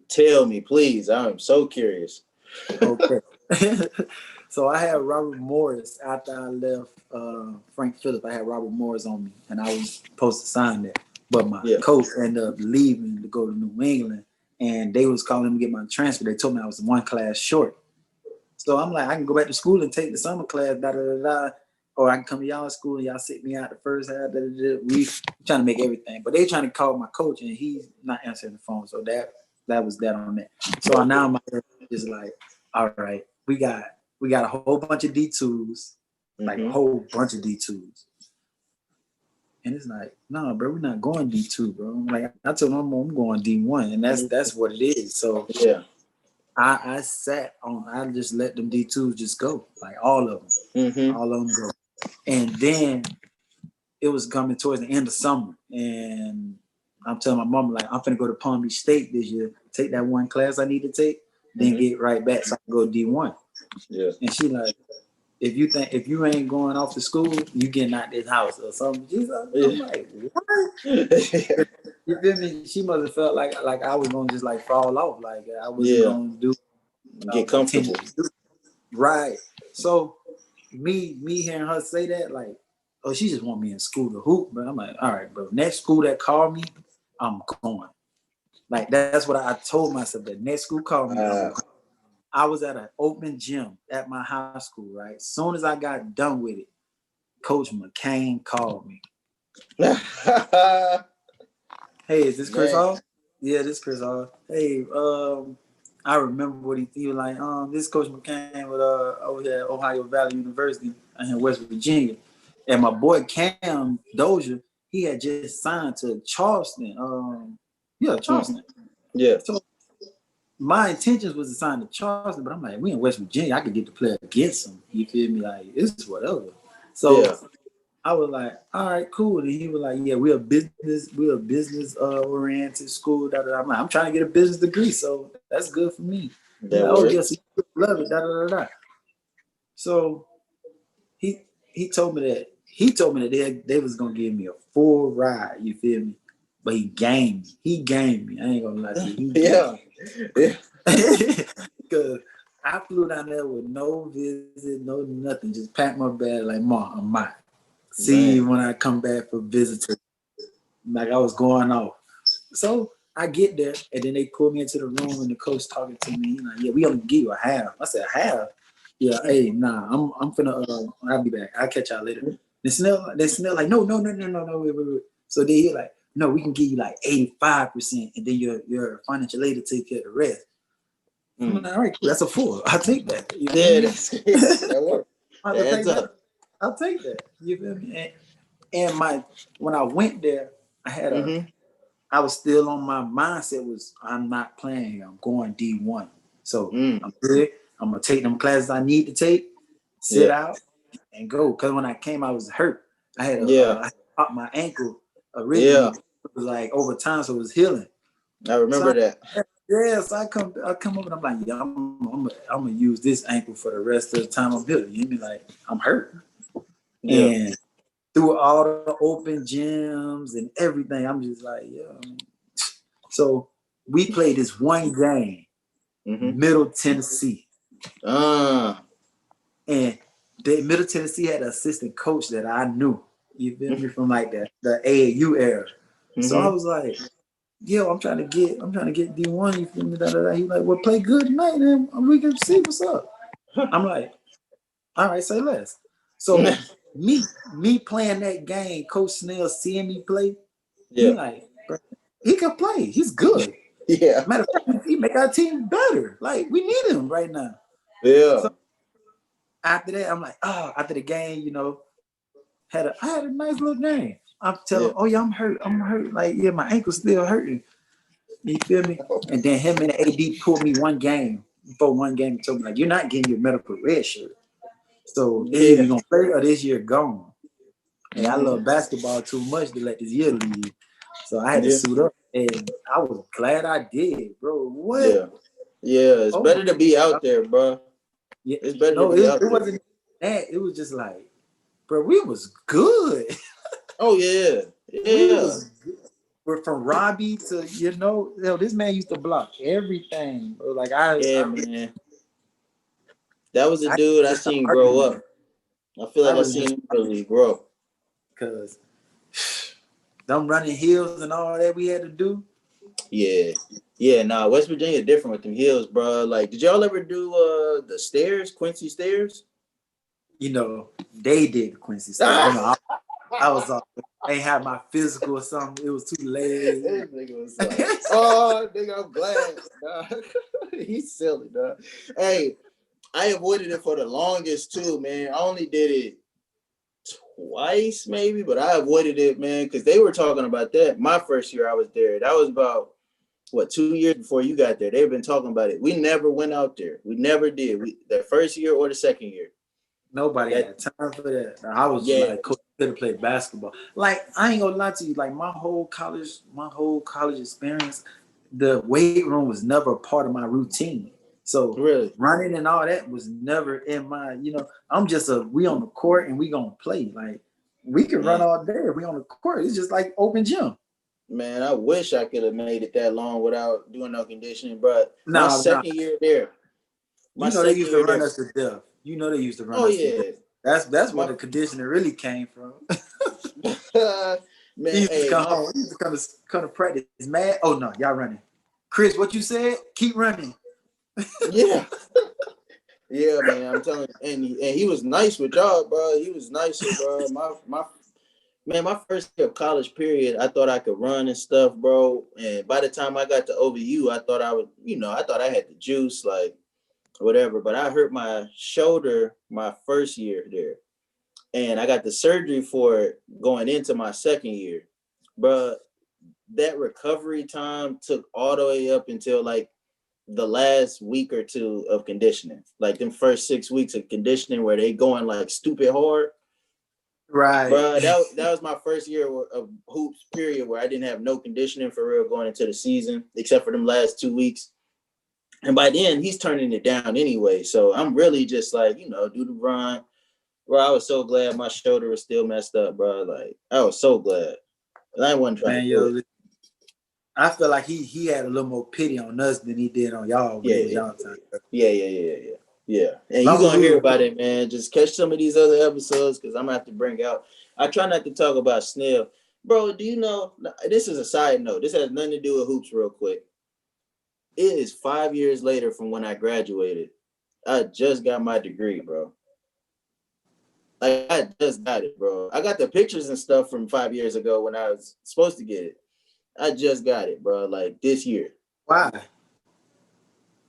Speaker 1: Tell me, please. I'm so curious.
Speaker 2: Okay. So I had Robert Morris after I left Frank Phillips. I had Robert Morris on me, and I was supposed to sign there. But my coach ended up leaving to go to New England, and they was calling me to get my transfer. They told me I was one class short. So I'm like, I can go back to school and take the summer class, or I can come to y'all school and y'all sit me out the first half. We trying to make everything, but they trying to call my coach and he's not answering the phone. So that was that on that. So now I'm just like, all right, we got a whole bunch of D2s, like a whole bunch of D2s. And it's like, no, bro, we're not going D2, bro. I'm like, I told them I'm going D1, and that's what it is. So I just let them D2s just go, like all of them, all of them go. And then it was coming towards the end of summer, and I'm telling my mom, like, I'm finna go to Palm Beach State this year, take that one class I need to take, then get right back so I can go D1. Yeah. And she like, if you ain't going off to school, you getting out this house or something. She's like, I'm like, what? You feel me? She must have felt like I was gonna just like fall off, like I wasn't gonna
Speaker 1: get comfortable.
Speaker 2: Right. So me hearing her say that, like, oh, she just want me in school to hoop, but I'm like, all right, bro. Next school that called me, I'm going. Like that's what I told myself. That next school called me. I was at an open gym at my high school, right? As soon as I got done with it, Coach McCain called me. Hey, is this Chris Hall? Yeah, this Chris Hall. Hey, I remember what he was like. This Coach McCain with over here at Ohio Valley University in West Virginia, and my boy Cam Dozier, he had just signed to Charleston. Charleston. Yeah. So my intentions was to sign to Charleston, but I'm like, we in West Virginia, I could get to play against them. You feel me? Like, it's whatever. So I was like, all right, cool. And he was like, yeah, we're a business oriented school. I'm like, I'm trying to get a business degree, so that's good for me. Like, oh, yes, love it. So he told me that they was gonna give me a full ride. You feel me? But he gamed me. I ain't gonna lie to you. Because I flew down there with no visit, no nothing. Just packed my bag like, Mom, I'm out. See you when I come back for visiting. Like I was going off. So I get there, and then they pull me into the room, and the coach talking to me. He's like, yeah, we only give you a half. I said, a half? Yeah, hey, nah, I'm finna, I'll be back. I'll catch y'all later. They smell like, no, wait. So then he's like, no, we can give you like 85%, and then your financial aid to take care of the rest. I'm like, all right, cool. That's a full. I'll take that. That works. I'll take that. You feel me? And when I went there, I had I was still on my mindset was I'm not playing here. I'm going D1. So I'm good. I'm gonna take them classes I need to take, sit out, and go. Cause when I came, I was hurt. I had I popped my ankle originally. It was like over time, so it was healing.
Speaker 1: I remember that.
Speaker 2: Yes, I come up and I'm like, yeah, I'm gonna use this ankle for the rest of the time I'm healing. You mean like I'm hurt?
Speaker 1: Yeah.
Speaker 2: And through all the open gyms and everything, I'm just like, yeah. So we played this one game, Middle Tennessee. And the Middle Tennessee had an assistant coach that I knew. You feel me, from like the AAU era. So I was like, yo, I'm trying to get D1. You feel me? Da, da, da. He like, well, play good tonight, and we can see what's up. I'm like, all right, say less. So me playing that game, Coach Snell seeing me play, he like, he can play. He's good. Matter of fact, he make our team better. Like, we need him right now.
Speaker 1: Yeah.
Speaker 2: So after that, I'm like, after the game, you know, I had a nice little game. I'm telling him, oh yeah, I'm hurt. Like, yeah, my ankle's still hurting. You feel me? And then him and the AD pulled me one game and told me, like, you're not getting your medical red shirt. So it's either you're gonna play or this year gone. And I love basketball too much to let this year leave. So I had to suit up. And I was glad I did, bro. What?
Speaker 1: Yeah, it's better to be out there, bro.
Speaker 2: Yeah.
Speaker 1: It's better to be out there.
Speaker 2: It wasn't that. It was just like, bro, we was good.
Speaker 1: Oh, yeah.
Speaker 2: We was good. We're from Robbie to, this man used to block everything, bro. Like,
Speaker 1: man. That was a dude I seen grow up. I feel like I seen him really grow.
Speaker 2: Because them running hills and all that we had to do.
Speaker 1: Yeah, nah, West Virginia different with them hills, bro. Like, did y'all ever do the stairs, Quincy stairs?
Speaker 2: You know, they did the Quincy stairs. You know, I was ain't had my physical or something. It was too late.
Speaker 1: This nigga was like, oh, nigga, I'm glad. Dog. He's silly, dog. Hey, I avoided it for the longest too, man. I only did it twice, maybe, but I avoided it, man, because they were talking about that. My first year I was there. That was about 2 years before you got there. They've been talking about it. We never went out there. We never did. The first year or the second year.
Speaker 2: Nobody had time for that. I was just like, coach, could have played basketball. Like, I ain't gonna lie to you. Like, my whole college experience, the weight room was never a part of my routine. So
Speaker 1: really,
Speaker 2: running and all that was never in my. I'm just we on the court and we gonna play. Like, we can run all day if we on the court. It's just like open gym.
Speaker 1: Man, I wish I could have made it that long without doing no conditioning. But my second year there,
Speaker 2: they used to run us to death. They used to run us to death. That's where the conditioning really came from. Man, he used to come home. He used to come to practice. Mad? Oh no, y'all running. Chris, what you said? Keep running.
Speaker 1: Yeah, man. I'm telling you, and he was nice with y'all, bro. He was nice, bro. My first year of college period, I thought I could run and stuff, bro. And by the time I got to OVU, I thought I would, I thought I had the juice, like whatever. But I hurt my shoulder my first year there. And I got the surgery for it going into my second year. But that recovery time took all the way up until like the last week or two of conditioning. Like them first 6 weeks of conditioning where they going like stupid hard.
Speaker 2: Right.
Speaker 1: Bro, that was my first year of hoops period where I didn't have no conditioning for real going into the season, except for them last 2 weeks. And by then he's turning it down anyway. So I'm really just like, do the run. Bro, I was so glad my shoulder was still messed up, bro. Like, I was so glad. And I wasn't trying to do it.
Speaker 2: I feel like he had a little more pity on us than he did on y'all when it was y'all time.
Speaker 1: Yeah. And you're going to hear about it, man. Just catch some of these other episodes because I'm going to have to bring out. I try not to talk about Snell. Bro, do you know, this is a side note. This has nothing to do with hoops real quick. It is 5 years later from when I graduated. I just got my degree, bro. Like, I just got it, bro. I got the pictures and stuff from 5 years ago when I was supposed to get it. I just got it, bro. Like this year.
Speaker 2: Why?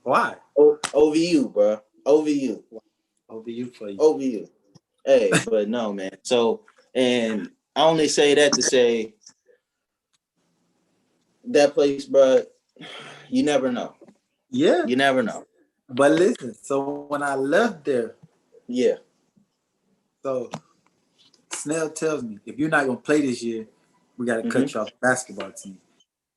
Speaker 1: OVU, bro. OVU.
Speaker 2: OVU for you.
Speaker 1: OVU. Hey, but no, man. So, and I only say that to say that place, bro. You never know.
Speaker 2: Yeah.
Speaker 1: You never know.
Speaker 2: But listen, so when I left there,
Speaker 1: Yeah.
Speaker 2: so Snell tells me, if you're not gonna play this year, we gotta cut you off the basketball team.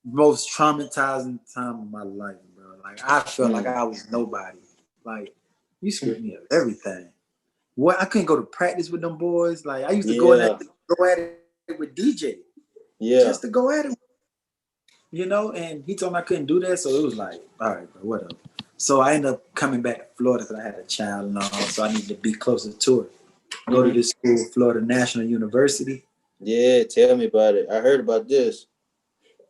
Speaker 2: Most traumatizing time of my life, bro. Like I felt like I was nobody. Like you screwed me up everything. What I couldn't go to practice with them boys. Like I used to go in there, go at it with DJ.
Speaker 1: Yeah.
Speaker 2: Just to go at it. You know, and he told me I couldn't do that, so it was like, all right, bro, whatever. So I ended up coming back to Florida because I had a child and all, so I needed to be closer to her. Go to this school, Florida National University.
Speaker 1: Yeah, tell me about it. I heard about this.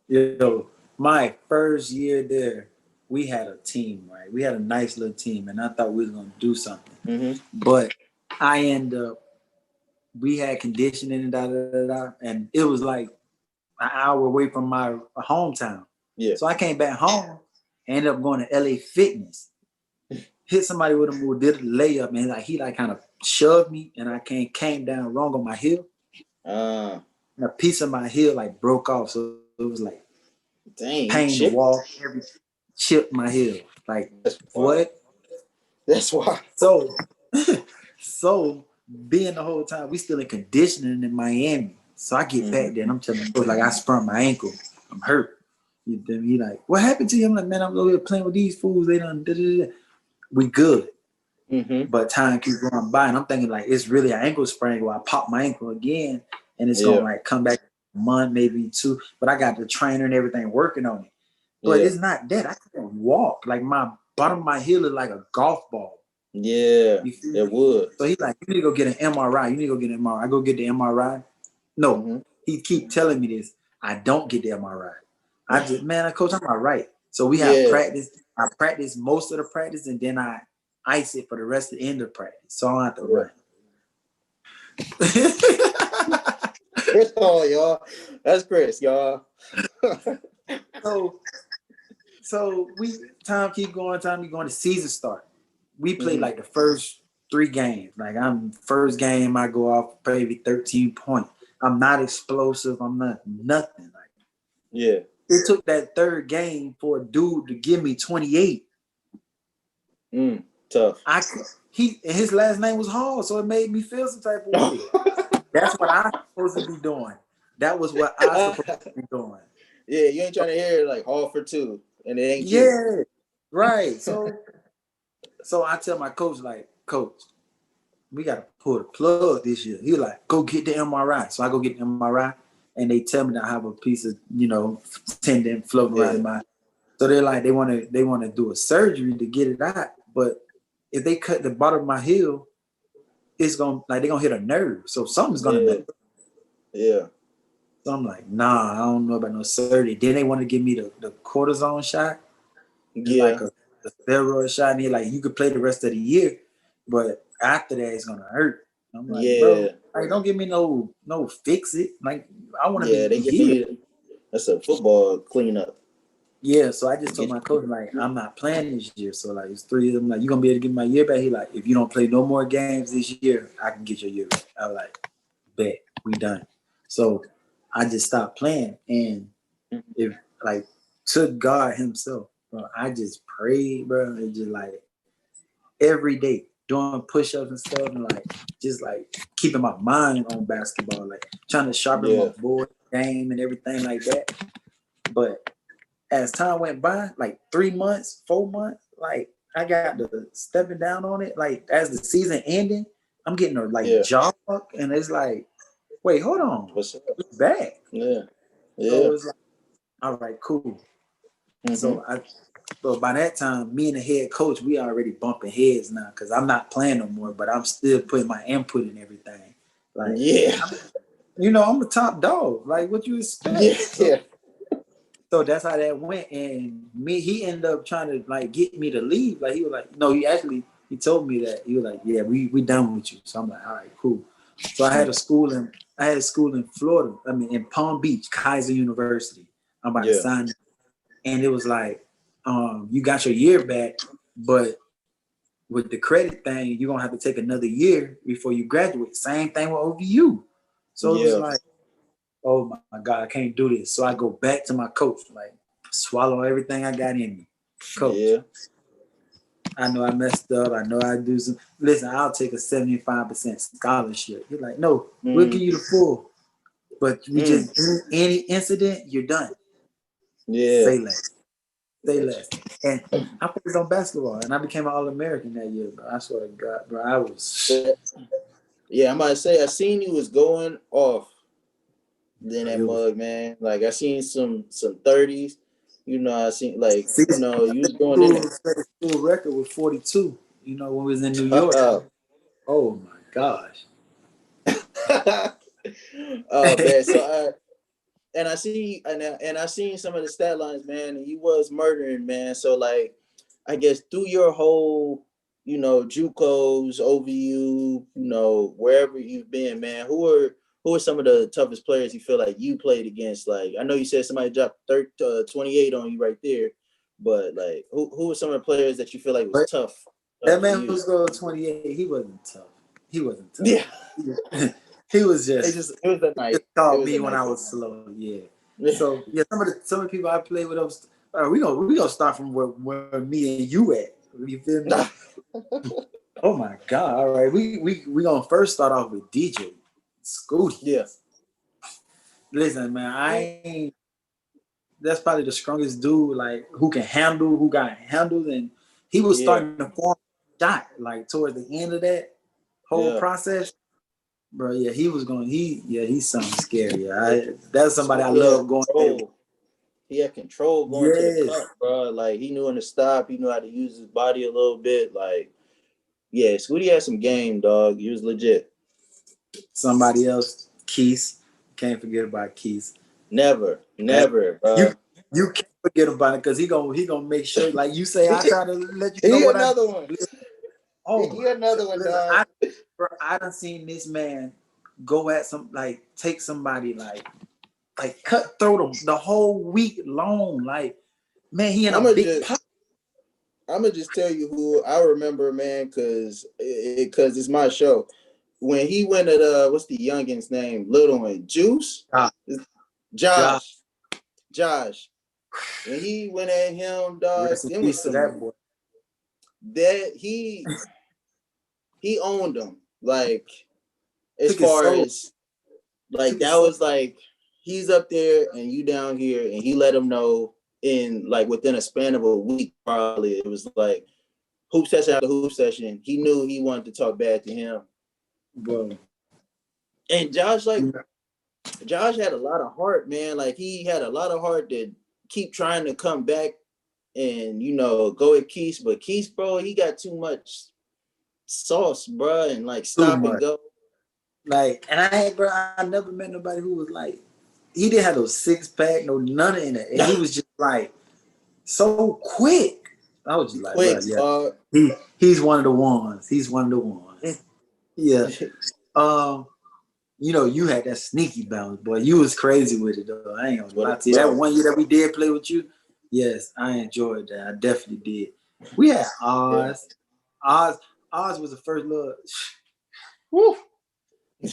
Speaker 2: You know, my first year there, we had a team, right? We had a nice little team, and I thought we was gonna do something. But I ended up, we had conditioning and it was like an hour away from my hometown.
Speaker 1: Yeah.
Speaker 2: So I came back home, ended up going to LA Fitness. Hit somebody with a move, did a layup, man. Like he like kind of shoved me, and I came down wrong on my heel. And a piece of my heel like broke off, so it was like pain to walk, chipped my heel. Like what?
Speaker 1: That's why.
Speaker 2: So being the whole time we still in conditioning in Miami. So I get back there and I'm telling you, like I sprung my ankle. I'm hurt. You feel me? He like, what happened to you? I'm like, man, I'm over here playing with these fools. They done. We good. But time keeps going by, and I'm thinking like it's really an ankle sprain where I pop my ankle again, and it's gonna like come back a month, maybe two. But I got the trainer and everything working on it. But it's not that I can't walk. Like my bottom of my heel is like a golf ball.
Speaker 1: Yeah, it would.
Speaker 2: So he's like, you need to go get an MRI. You need to go get an MRI. I go get the MRI. No, he keep telling me this. I don't get the MRI. I just, man, coach, I'm all right. So we have practice. I practice most of the practice, and then I ice it for the rest of the end of practice. So I don't have to
Speaker 1: run. Chris, y'all. That's Chris, y'all.
Speaker 2: So time keep going. The season start. We played like the first 3 games. Like first game, I go off maybe 13 points. I'm not explosive. I'm not nothing. Like it took that 3rd game for a dude to give me 28.
Speaker 1: Tough.
Speaker 2: His last name was Hall, so it made me feel some type of way. That's what I'm supposed to be doing. That was what I was supposed to be doing.
Speaker 1: Yeah, you ain't trying to hear like Hall for 2, and it ain't.
Speaker 2: Yeah, right. So I tell my coach, like, Coach, we got to pull the plug this year. He like, go get the MRI. So I go get the MRI, and they tell me that I have a piece of, tendon floating around my. So they're like, they want to do a surgery to get it out. But if they cut the bottom of my heel, it's gonna they're gonna hit a nerve. So something's gonna mess.
Speaker 1: Yeah.
Speaker 2: So I'm like, nah, I don't know about no surgery. Then they want to give me the cortisone shot. Like a steroid shot, and they're like, you could play the rest of the year, but after that it's gonna hurt. I'm like, bro, like, don't give me no fix it. Like I want to be here.
Speaker 1: That's a football cleanup.
Speaker 2: Yeah, so I just told my coach, like, I'm not playing this year. So like it's 3 of them. Like, you gonna be able to get my year back? He like, if you don't play no more games this year, I can get your year back. I was like, bet, we done. So I just stopped playing, and if like to God himself, bro, I just prayed, bro, and just like every day doing push-ups and stuff, and like just like keeping my mind on basketball, like trying to sharpen my board game and everything like that. But as time went by, like 3 months, 4 months, like I got to stepping down on it. Like as the season ending, I'm getting a jaw fuck, and it's like, wait, hold on,
Speaker 1: what's up?
Speaker 2: It's back.
Speaker 1: Yeah.
Speaker 2: So it's like, all right, cool. So by that time, me and the head coach, we already bumping heads now because I'm not playing no more, but I'm still putting my input in everything. Like, I'm the top dog. Like, what you expect? So that's how that went. And he ended up trying to like get me to leave. Like he was like, no, he told me that. He was like, yeah, we done with you. So I'm like, all right, cool. So I had a school in Florida. I mean, in Palm Beach, Kaiser University. I'm about to sign it. And it was like, you got your year back, but with the credit thing, you're gonna have to take another year before you graduate. Same thing with OVU. So it was like, oh my God, I can't do this. So I go back to my coach, like swallow everything I got in me. Coach,
Speaker 1: Yeah.
Speaker 2: I know I messed up. I know I do some. Listen, I'll take a 75% scholarship. You're like, no, we'll give
Speaker 1: Mm.
Speaker 2: you the full. But we
Speaker 1: Mm.
Speaker 2: just any incident, you're done.
Speaker 1: Yeah.
Speaker 2: Say less. Say less. And I played on basketball, and I became an All-American that year, bro. I swear to God, bro. I was.
Speaker 1: Yeah, I might say I seen you was going off then that
Speaker 2: It was
Speaker 1: mug, man. Like I seen some 30s. You know, I seen like, you
Speaker 2: six.
Speaker 1: know, you was going in
Speaker 2: School,
Speaker 1: there.
Speaker 2: school record was 42. You know, when we was in New York. Oh my gosh.
Speaker 1: Oh man. So and I see and I seen some of the stat lines, man, and you was murdering, man. So like I guess through your whole, you know, JUCOs, OVU, you know, wherever you've been, man, who are some of the toughest players you feel like you played against? Like I know you said somebody dropped 28 on you right there, but like who are some of the players that you feel like was
Speaker 2: But
Speaker 1: tough
Speaker 2: that
Speaker 1: for
Speaker 2: man who
Speaker 1: you?
Speaker 2: was going 28, he wasn't tough. He wasn't tough.
Speaker 1: Yeah,
Speaker 2: He was just
Speaker 1: it was a
Speaker 2: just
Speaker 1: night. It
Speaker 2: taught
Speaker 1: was a
Speaker 2: me when
Speaker 1: night
Speaker 2: I
Speaker 1: for
Speaker 2: was slow. Yeah.
Speaker 1: me.
Speaker 2: So yeah, some of the people I played with us. We gonna start from where me and you at. You feel me? Oh my God! All right, we gonna first start off with DJ Scooty.
Speaker 1: Yeah.
Speaker 2: Listen, man, I ain't. That's probably the strongest dude, like who can handle, who got handled, and he was
Speaker 1: Yeah.
Speaker 2: starting to form shot like towards the end of that whole
Speaker 1: Yeah.
Speaker 2: process. Bro, yeah, he was going. He's something scary. That's
Speaker 1: So
Speaker 2: somebody I
Speaker 1: he had
Speaker 2: love going at.
Speaker 1: control. He had control going to the
Speaker 2: Yes,
Speaker 1: cup, bro. Like he knew when to stop. He knew how to use his body a little bit. Like, yeah, Scooty had some game, dog. He was legit.
Speaker 2: somebody else, Keith. Can't forget about Keith.
Speaker 1: Never,
Speaker 2: That
Speaker 1: never,
Speaker 2: you
Speaker 1: bro.
Speaker 2: you can't forget about it because he gonna make sure, like you say, I try to let you know
Speaker 1: He
Speaker 2: what I.
Speaker 1: another one.
Speaker 2: Oh
Speaker 1: He
Speaker 2: my
Speaker 1: another
Speaker 2: God,
Speaker 1: one,
Speaker 2: listen,
Speaker 1: dog.
Speaker 2: I done seen this man go at some like take somebody like cut through them the whole week long. Like man, he in a
Speaker 1: I'ma
Speaker 2: big
Speaker 1: just
Speaker 2: pot.
Speaker 1: I'ma just tell you who I remember, man, cause it's my show. When he went at what's the youngin's name? Little one, Juice,
Speaker 2: Ah, job.
Speaker 1: Josh, Josh. When he went at him, dog,
Speaker 2: Rest in
Speaker 1: them was
Speaker 2: peace to
Speaker 1: some
Speaker 2: that boy.
Speaker 1: that he owned them. Like as
Speaker 2: Took his
Speaker 1: far
Speaker 2: soul.
Speaker 1: as like
Speaker 2: Took his
Speaker 1: that
Speaker 2: soul.
Speaker 1: was like he's up there and you down here, and he let him know in like within a span of a week. Probably it was like hoop session after hoop session. He knew he wanted to talk bad to him,
Speaker 2: Bro.
Speaker 1: and Josh had a lot of heart, man. Like he had a lot of heart to keep trying to come back and you know go at Keith, but Keith, bro, he got too much sauce, bro, and like
Speaker 2: Too
Speaker 1: stop and
Speaker 2: much.
Speaker 1: go.
Speaker 2: Like, and I never met nobody who was like, he didn't have no 6-pack, no none in it. And he was just like so quick. I was just like, bro,
Speaker 1: Quick,
Speaker 2: yeah.
Speaker 1: dog.
Speaker 2: He's one of the ones. He's one of the ones. Yeah. Um, you had that sneaky bounce, boy. You was crazy with it though. I ain't gonna lie to you. That
Speaker 1: Bro.
Speaker 2: one year that we did play with you, yes, I enjoyed that. I definitely did. We had
Speaker 1: Yeah.
Speaker 2: Oz. Oz was the first little woo.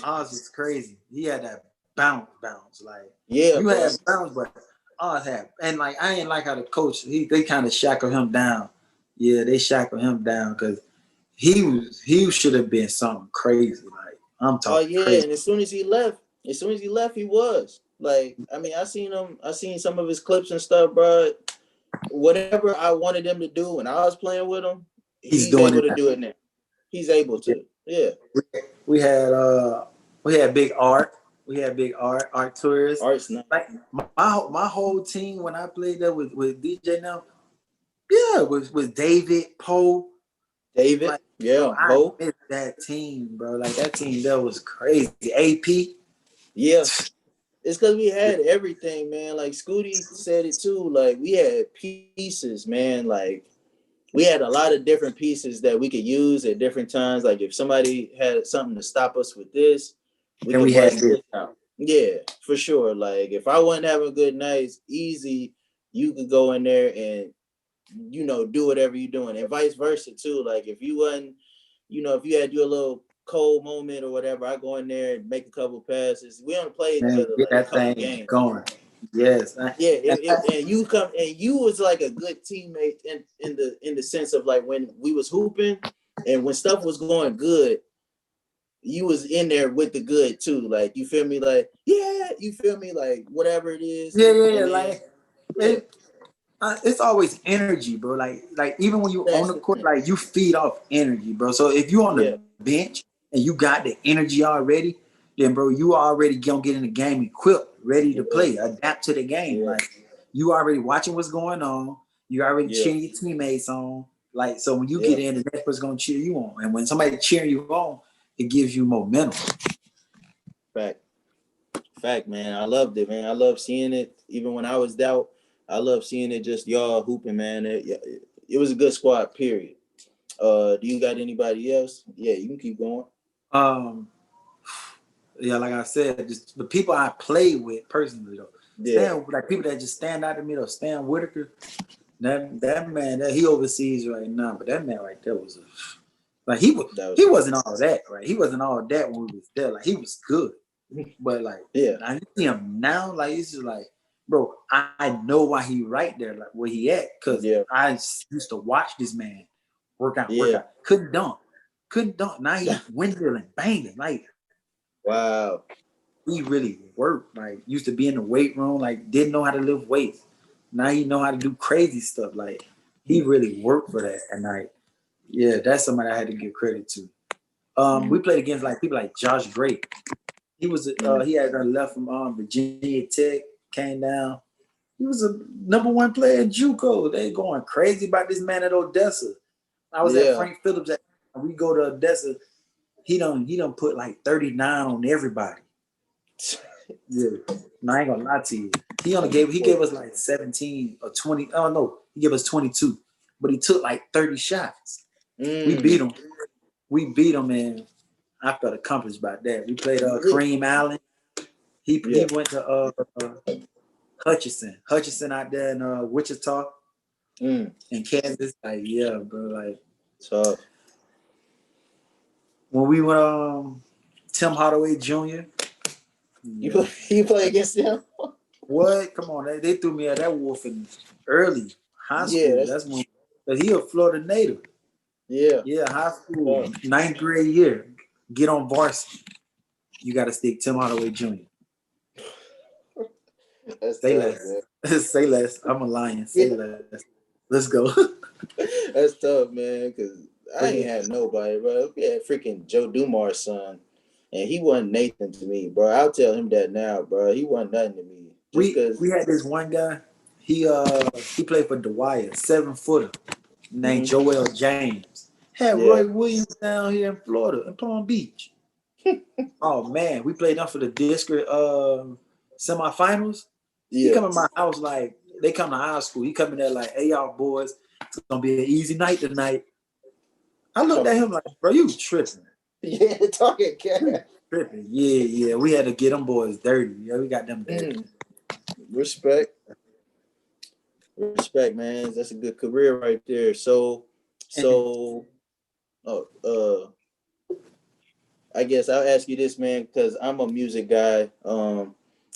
Speaker 2: Oz was crazy. He had that bounce. Like
Speaker 1: Yeah,
Speaker 2: you
Speaker 1: bro.
Speaker 2: had bounce, but Oz had, and like I ain't like how the coach they kind of shackled him down. Yeah, they shackled him down because he should have been something crazy. Like I'm
Speaker 1: Oh
Speaker 2: talking
Speaker 1: yeah,
Speaker 2: crazy.
Speaker 1: and as soon as he left, he was like, I mean, I seen some of his clips and stuff, bro. Whatever I wanted him to do when I was playing with him,
Speaker 2: He's
Speaker 1: he's
Speaker 2: doing
Speaker 1: able
Speaker 2: it
Speaker 1: to
Speaker 2: now.
Speaker 1: do it now. He's able
Speaker 2: Yeah.
Speaker 1: to. Yeah.
Speaker 2: We had we had big art. We had big art tourists.
Speaker 1: Art's not
Speaker 2: Like my whole team when I played there with DJ now, yeah, was David Poe.
Speaker 1: David.
Speaker 2: Like, bro,
Speaker 1: Yeah.
Speaker 2: I
Speaker 1: Poe.
Speaker 2: miss that team, bro. Like that team that was crazy. AP.
Speaker 1: Yeah. It's because we had everything, man. Like Scooty said it too. Like we had pieces, man. Like we had a lot of different pieces that we could use at different times. Like if somebody had something to stop us with this, we
Speaker 2: And
Speaker 1: can
Speaker 2: we had
Speaker 1: bust
Speaker 2: this.
Speaker 1: this out. Yeah, for sure. Like if I wasn't having good nights, easy, you could go in there and do whatever you're doing, and vice versa too. Like if you wasn't, if you had your little cold moment or whatever, I go in there and make a couple passes. We only played
Speaker 2: Man,
Speaker 1: together
Speaker 2: get
Speaker 1: like a
Speaker 2: that
Speaker 1: couple
Speaker 2: thing
Speaker 1: games.
Speaker 2: going. Yes.
Speaker 1: Yeah, and you come and you was like a good teammate in the sense of like when we was hooping and when stuff was going good, you was in there with the good too. Like you feel me? Like yeah, you feel me? Like whatever it is.
Speaker 2: Yeah.
Speaker 1: And then
Speaker 2: Like
Speaker 1: yeah,
Speaker 2: it's always energy, bro. Like even when you on
Speaker 1: that's
Speaker 2: the
Speaker 1: the
Speaker 2: court,
Speaker 1: thing.
Speaker 2: like you feed off energy, bro. So if you on the
Speaker 1: Yeah,
Speaker 2: bench and you got the energy already, then bro, you already gonna get in the game equipped, ready to
Speaker 1: yeah,
Speaker 2: play, adapt to the game.
Speaker 1: yeah,
Speaker 2: Like you already watching what's going on, you already
Speaker 1: yeah,
Speaker 2: cheering your teammates on. Like so when you
Speaker 1: yeah.
Speaker 2: get in, the next person's gonna cheer you on. And when somebody cheering you on, it gives you momentum.
Speaker 1: Fact. Fact, man. I loved it, man. I love seeing it. Even when I was out, I love seeing it just y'all hooping, man. It was a good squad, period. Do you got anybody else? Yeah, you can keep going.
Speaker 2: Um Yeah, like I said, just the people I play with personally though.
Speaker 1: Yeah,
Speaker 2: Stan, like people that just stand out to me though. Stan Whitaker, that man, that he overseas right now, but that man right there was like
Speaker 1: that was
Speaker 2: he wasn't all that, right? He wasn't all that when we was there. Like he was good, but like
Speaker 1: yeah,
Speaker 2: I see him now, like it's just like, bro, I know why he right there, like where he at, cause
Speaker 1: yeah,
Speaker 2: I used to watch this man work
Speaker 1: yeah.
Speaker 2: out, couldn't dunk. Now he windmilling, banging, like
Speaker 1: Wow.
Speaker 2: he really worked. Like used to be in the weight room, like didn't know how to lift weights. Now he know how to do crazy stuff. Like he really worked for that. And like, yeah, that's somebody I had to give credit to. We
Speaker 1: Mm,
Speaker 2: played against like people like Josh Gray. He was
Speaker 1: mm.
Speaker 2: he had left from Virginia Tech, came down. He was a number one player in JUCO. They going crazy about this man at Odessa. I was at
Speaker 1: Yeah.
Speaker 2: Frank Phillips. We go to Odessa. He done put like 39 on everybody. Yeah. No, I ain't gonna lie to you. He gave us like 17 or 20. Oh no, he gave us 22. But he took like 30 shots. We beat
Speaker 1: Mm.
Speaker 2: him. We beat him, and I felt accomplished about that. We played
Speaker 1: Yeah.
Speaker 2: Kareem Allen. He
Speaker 1: Yeah.
Speaker 2: went to Hutchinson. Hutchinson out there in Wichita
Speaker 1: Mm.
Speaker 2: in Kansas. Like, yeah, bro. Like
Speaker 1: Tough.
Speaker 2: when we went Tim Hardaway Jr.
Speaker 1: You
Speaker 2: Yeah.
Speaker 1: play, you play against them?
Speaker 2: What? Come on, they threw me at that wolf in early high
Speaker 1: Yeah.
Speaker 2: school. That's when, but he a Florida native.
Speaker 1: Yeah.
Speaker 2: Yeah, high school,
Speaker 1: Tough.
Speaker 2: ninth grade year. Get on varsity. You got to stick Tim Hardaway Jr.
Speaker 1: That's
Speaker 2: Say
Speaker 1: tough,
Speaker 2: less.
Speaker 1: man.
Speaker 2: Say less. I'm a lion. Say
Speaker 1: Yeah.
Speaker 2: less. Let's go.
Speaker 1: That's tough, man. Cause I
Speaker 2: But
Speaker 1: ain't
Speaker 2: yeah,
Speaker 1: had nobody, bro. We had freaking Joe Dumar's son, and he wasn't Nathan to me, bro. I'll tell him that now, bro. He wasn't nothing to me. Just cause.
Speaker 2: we had this one guy. He played for Dwyer, 7-footer named
Speaker 1: Mm-hmm.
Speaker 2: Joel James. Had
Speaker 1: Yeah.
Speaker 2: Roy Williams down here in Florida, in Palm Beach. Oh man, we played them for the district semifinals. He
Speaker 1: Yeah.
Speaker 2: come to my house like they come to our school. He come in there like, "Hey y'all boys, it's gonna be an easy night tonight." I looked at him like, "Bro, you tripping?
Speaker 1: Yeah. Talking
Speaker 2: You
Speaker 1: cat.
Speaker 2: tripping? Yeah. We had to get them boys dirty. Yeah, we got them dirty."
Speaker 1: Mm. Respect. Respect, man. That's a good career right there.
Speaker 2: And
Speaker 1: So, oh, I guess I'll ask you this, man, because I'm a music guy.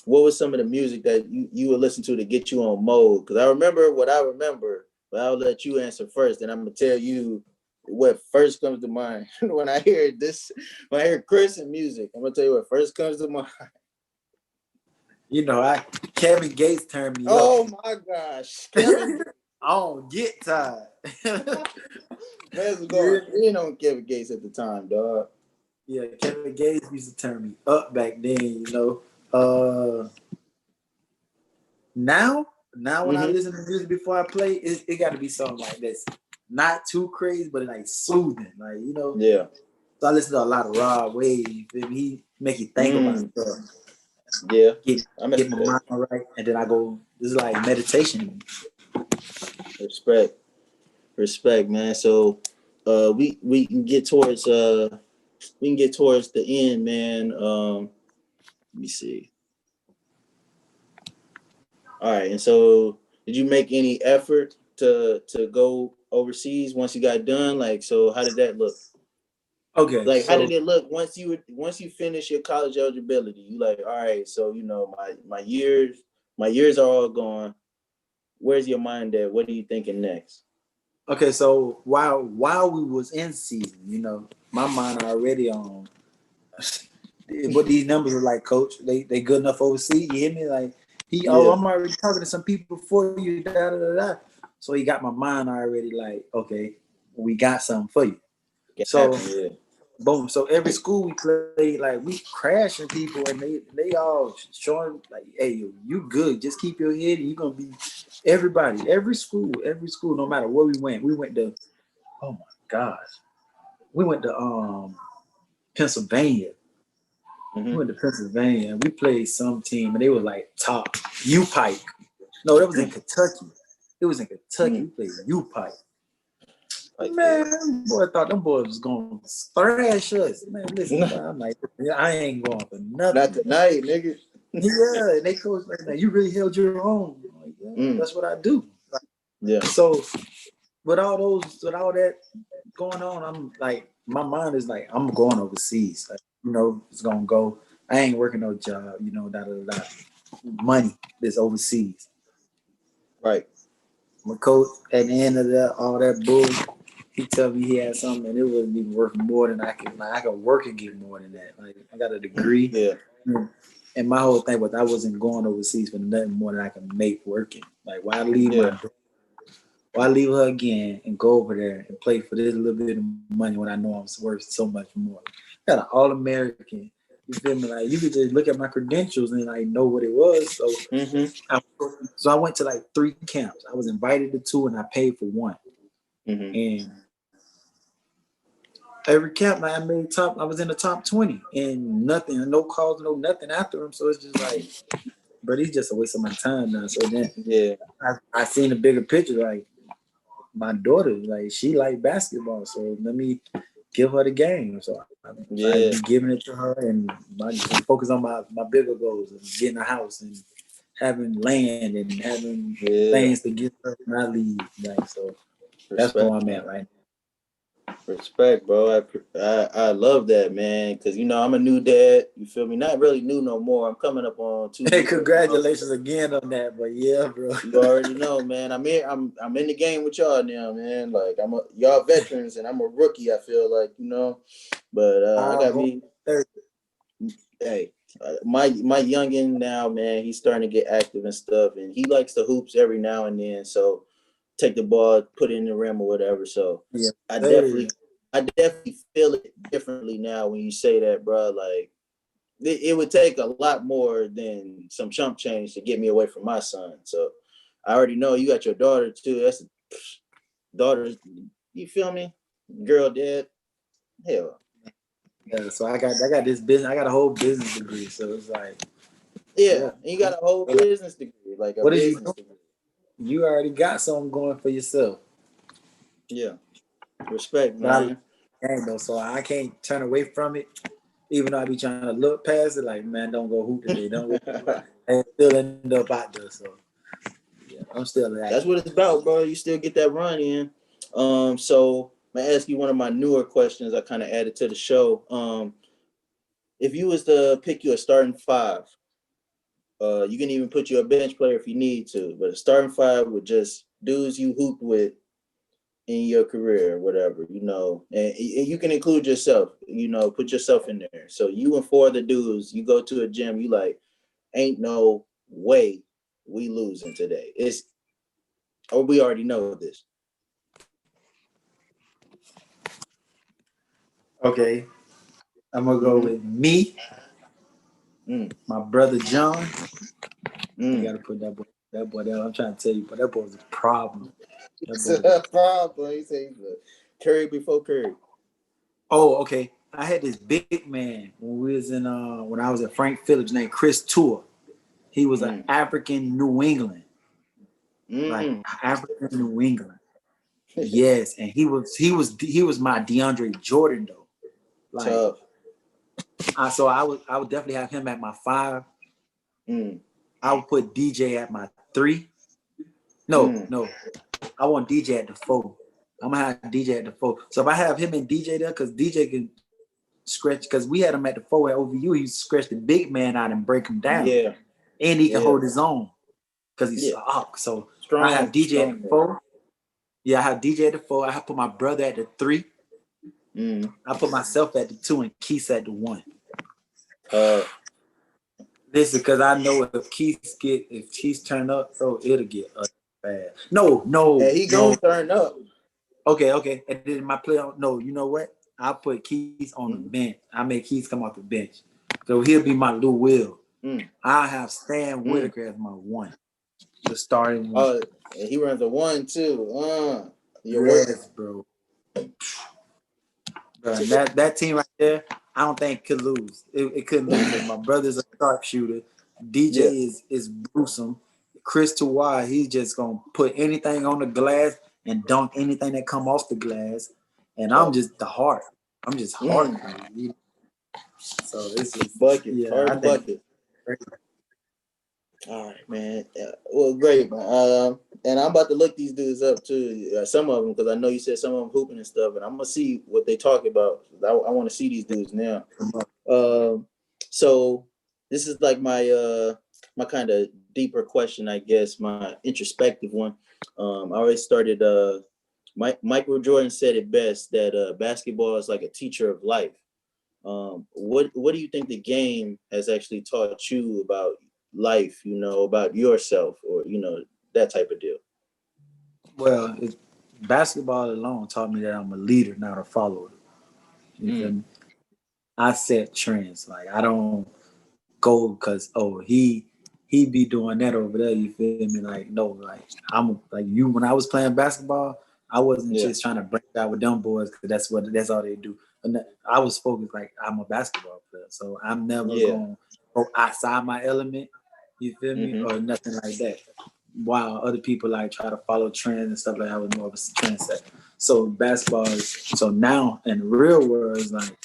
Speaker 1: What was some of the music that you would listen to get you on mode? Because I remember what I remember, but I'll let you answer first, and I'm gonna tell you what first comes to mind when I hear this. When I hear Chris and music, I'm gonna tell you what first comes to mind.
Speaker 2: you know, Kevin Gates turned me up.
Speaker 1: Oh my gosh, Kevin.
Speaker 2: I don't get tired.
Speaker 1: Man's
Speaker 2: Yeah.
Speaker 1: going in on Kevin Gates at the time, dog.
Speaker 2: Yeah, Kevin Gates used to turn me up back then, you know. Uh now when I
Speaker 1: Mm-hmm.
Speaker 2: listen to music before I play, it gotta be something like this. Not too crazy, but like soothing. Like, you know.
Speaker 1: Yeah.
Speaker 2: So I listen to a lot of Rod Wave, you feel me? He make you think about
Speaker 1: Mm.
Speaker 2: stuff,
Speaker 1: Yeah. I
Speaker 2: get
Speaker 1: messed
Speaker 2: my
Speaker 1: with that.
Speaker 2: mind right, and then I go, this is like meditation.
Speaker 1: Respect. Respect, man. So we can get towards the end, man. Let me see. All right, and so did you make any effort to go overseas once you got done? Like, so how did that look?
Speaker 2: Okay,
Speaker 1: Like, how
Speaker 2: so
Speaker 1: did it look once you finish your college eligibility? You like, all right, so my years are all gone. Where's your mind at? What are you thinking next?
Speaker 2: okay, so while we was in season, my mind already on what these numbers are like, coach. They good enough overseas. You hear me? Like
Speaker 1: Yeah,
Speaker 2: I'm already talking to some people for you. Da, da, da, da. So he got my mind already like, okay, we got something for you.
Speaker 1: it
Speaker 2: So
Speaker 1: happened. Yeah,
Speaker 2: boom. So every school we play, like we crashing people, and they all showing like, hey, you good? Just keep your head, and you're gonna be everybody. Every school, no matter where we went. We went to, oh my gosh, we went to Pennsylvania. We
Speaker 1: hmm
Speaker 2: went to Pennsylvania. We played some team, and they were like top U Pike. No, that was in Kentucky. It was in Kentucky. We played U Pike.
Speaker 1: like
Speaker 2: Man, boy, I thought them boys was going to thrash us. Man, listen, bro, I'm like, I ain't going for
Speaker 1: not
Speaker 2: nothing.
Speaker 1: tonight, nigga.
Speaker 2: Yeah, and they coach like, man, you really held your own. I'm like, yeah,
Speaker 1: Mm,
Speaker 2: that's what I do.
Speaker 1: yeah,
Speaker 2: So with all that going on, I'm like, my mind is like, I'm going overseas. Like, it's gonna go. I ain't working no job, da da da. Money is overseas.
Speaker 1: right.
Speaker 2: My coach at the end of that, all that bull, he tell me he had something and it wasn't even worth more than I could. Like I could work and get more than that. Like I got a degree,
Speaker 1: Yeah,
Speaker 2: and my whole thing was I wasn't going overseas for nothing more than I can make working. Like
Speaker 1: yeah,
Speaker 2: why leave her again and go over there and play for this little bit of money when I know I'm worth so much more? Got an All American. You feel me? Like you could just look at my credentials and like know what it was. So
Speaker 1: hmm
Speaker 2: I went to like 3 camps. I was invited to 2 and I paid for 1.
Speaker 1: hmm
Speaker 2: And every camp I made top. I was in the top 20 and nothing, no calls, no nothing after him. So it's just like, but he's just a waste of my time now. So then
Speaker 1: yeah,
Speaker 2: I seen the bigger picture. Like my daughter, like she like basketball, so let me give her the game. So I
Speaker 1: yeah,
Speaker 2: be giving it to her and I focus on my bigger goals of getting a house and having land and having
Speaker 1: yeah.
Speaker 2: things to get her when I leave. Like so, that's where
Speaker 1: Respect,
Speaker 2: I'm
Speaker 1: man.
Speaker 2: at right
Speaker 1: Respect, bro. I love that, man. Cause I'm a new dad. You feel me? Not really new no more. I'm coming up on 2
Speaker 2: now. Hey,
Speaker 1: years.
Speaker 2: congratulations again on that, but yeah, bro.
Speaker 1: You already know, man. I'm here. I'm in the game with y'all now, man. Like y'all veterans and I'm a rookie. I feel like. But I
Speaker 2: I'll
Speaker 1: got
Speaker 2: go
Speaker 1: me.
Speaker 2: 30.
Speaker 1: Hey, my youngin now, man. He's starting to get active and stuff, and he likes the hoops every now and then. So take the ball, put it in the rim or whatever. So
Speaker 2: Yeah,
Speaker 1: I
Speaker 2: 30.
Speaker 1: definitely, I definitely feel it differently now when you say that, bro. Like it would take a lot more than some chump change to get me away from my son. So I already know you got your daughter too. That's daughter. You feel me? Girl, dad. Hell,
Speaker 2: Yeah, so I got this business. I got a whole business degree. So it's like,
Speaker 1: yeah.
Speaker 2: yeah.
Speaker 1: And you got a whole
Speaker 2: Like,
Speaker 1: business degree, like a
Speaker 2: what is you
Speaker 1: business
Speaker 2: doing?
Speaker 1: degree.
Speaker 2: You already got something going for yourself.
Speaker 1: Yeah. Respect,
Speaker 2: But I love
Speaker 1: man.
Speaker 2: the game though, so I can't turn away from it. Even though I be trying to look past it, like man, don't go hoop today. Don't go. And still end up out there. So yeah, I'm still
Speaker 1: That's
Speaker 2: active.
Speaker 1: what it's about, bro. You still get that run in. So I'm gonna ask you one of my newer questions I kind of added to the show. If you was to pick you a starting five, you can even put you a bench player if you need to, but a starting five with just dudes you hooped with in your career or whatever, and you can include yourself, put yourself in there. So you and 4 other dudes, you go to a gym, you like, ain't no way we losing today. We already know this.
Speaker 2: Okay, I'm gonna go
Speaker 1: Mm-hmm.
Speaker 2: with me,
Speaker 1: Mm,
Speaker 2: my brother John. I
Speaker 1: mm.
Speaker 2: gotta put that boy down. I'm trying to tell you, but that boy's a problem. That
Speaker 1: It's
Speaker 2: boy was a
Speaker 1: a problem. He said Curry before Curry.
Speaker 2: Oh, okay. I had this big man when we was in when I was at Frank Phillips named Chris Tour. He was an
Speaker 1: Mm,
Speaker 2: African New England, like
Speaker 1: mm.
Speaker 2: African New England. Yes, and he was my DeAndre Jordan though. Like
Speaker 1: Tough.
Speaker 2: I would definitely have him at my 5.
Speaker 1: Mm,
Speaker 2: I would put DJ at my 3. No,
Speaker 1: mm.
Speaker 2: no. I want DJ at the 4. I'm gonna have DJ at the 4. So if I have him and DJ there, because DJ can stretch, because we had him at the 4 at OVU. He used to stretch the big man out and break him down.
Speaker 1: Yeah.
Speaker 2: And he can hold his own because he's up. So
Speaker 1: Strong,
Speaker 2: I have DJ
Speaker 1: strong
Speaker 2: at the 4. Yeah, I have DJ at the 4. I have put my brother at the 3. I put myself at the 2 and Keith at the 1. This is because I know if Keith turn up, bro, it'll get bad. No.
Speaker 1: Hey, he gonna turn up.
Speaker 2: Okay. And then my play on. No, you know what? I put Keith on the bench. I make Keith come off the bench, so he'll be my Lou Will. I have Stan Whitaker as my 1, the starting 1.
Speaker 1: And he runs a 1 too.
Speaker 2: Yes, bro. That team right there, I don't think could lose. It couldn't lose. My brother's a sharpshooter. DJ is gruesome. Chris Tuwai, he's just gonna put anything on the glass and dunk anything that come off the glass. And I'm just the heart. I'm just heart. So this is
Speaker 1: bucket. Hard bucket. All right, man. Well, great, man. And I'm about to look these dudes up too. Some of them, because I know you said some of them hooping and stuff, and I'm gonna see what they talk about. I want to see these dudes now. So this is like my my kind of deeper question, I guess, my introspective one. I always started. Michael Jordan said it best that basketball is like a teacher of life. What do you think the game has actually taught you about life, about yourself, or that type of deal?
Speaker 2: Well, basketball alone taught me that I'm a leader, not a follower. You feel me? I set trends. Like, I don't go because he be doing that over there. You feel me? Like, no, like I'm like you. When I was playing basketball, I wasn't just trying to break out with them boys because that's all they do. And I was focused like I'm a basketball player, so I'm never gonna go outside my element. You feel me? Or nothing like that. While other people like try to follow trends and stuff like that, I was more of a trendsetter. So basketball is so now in the real world is like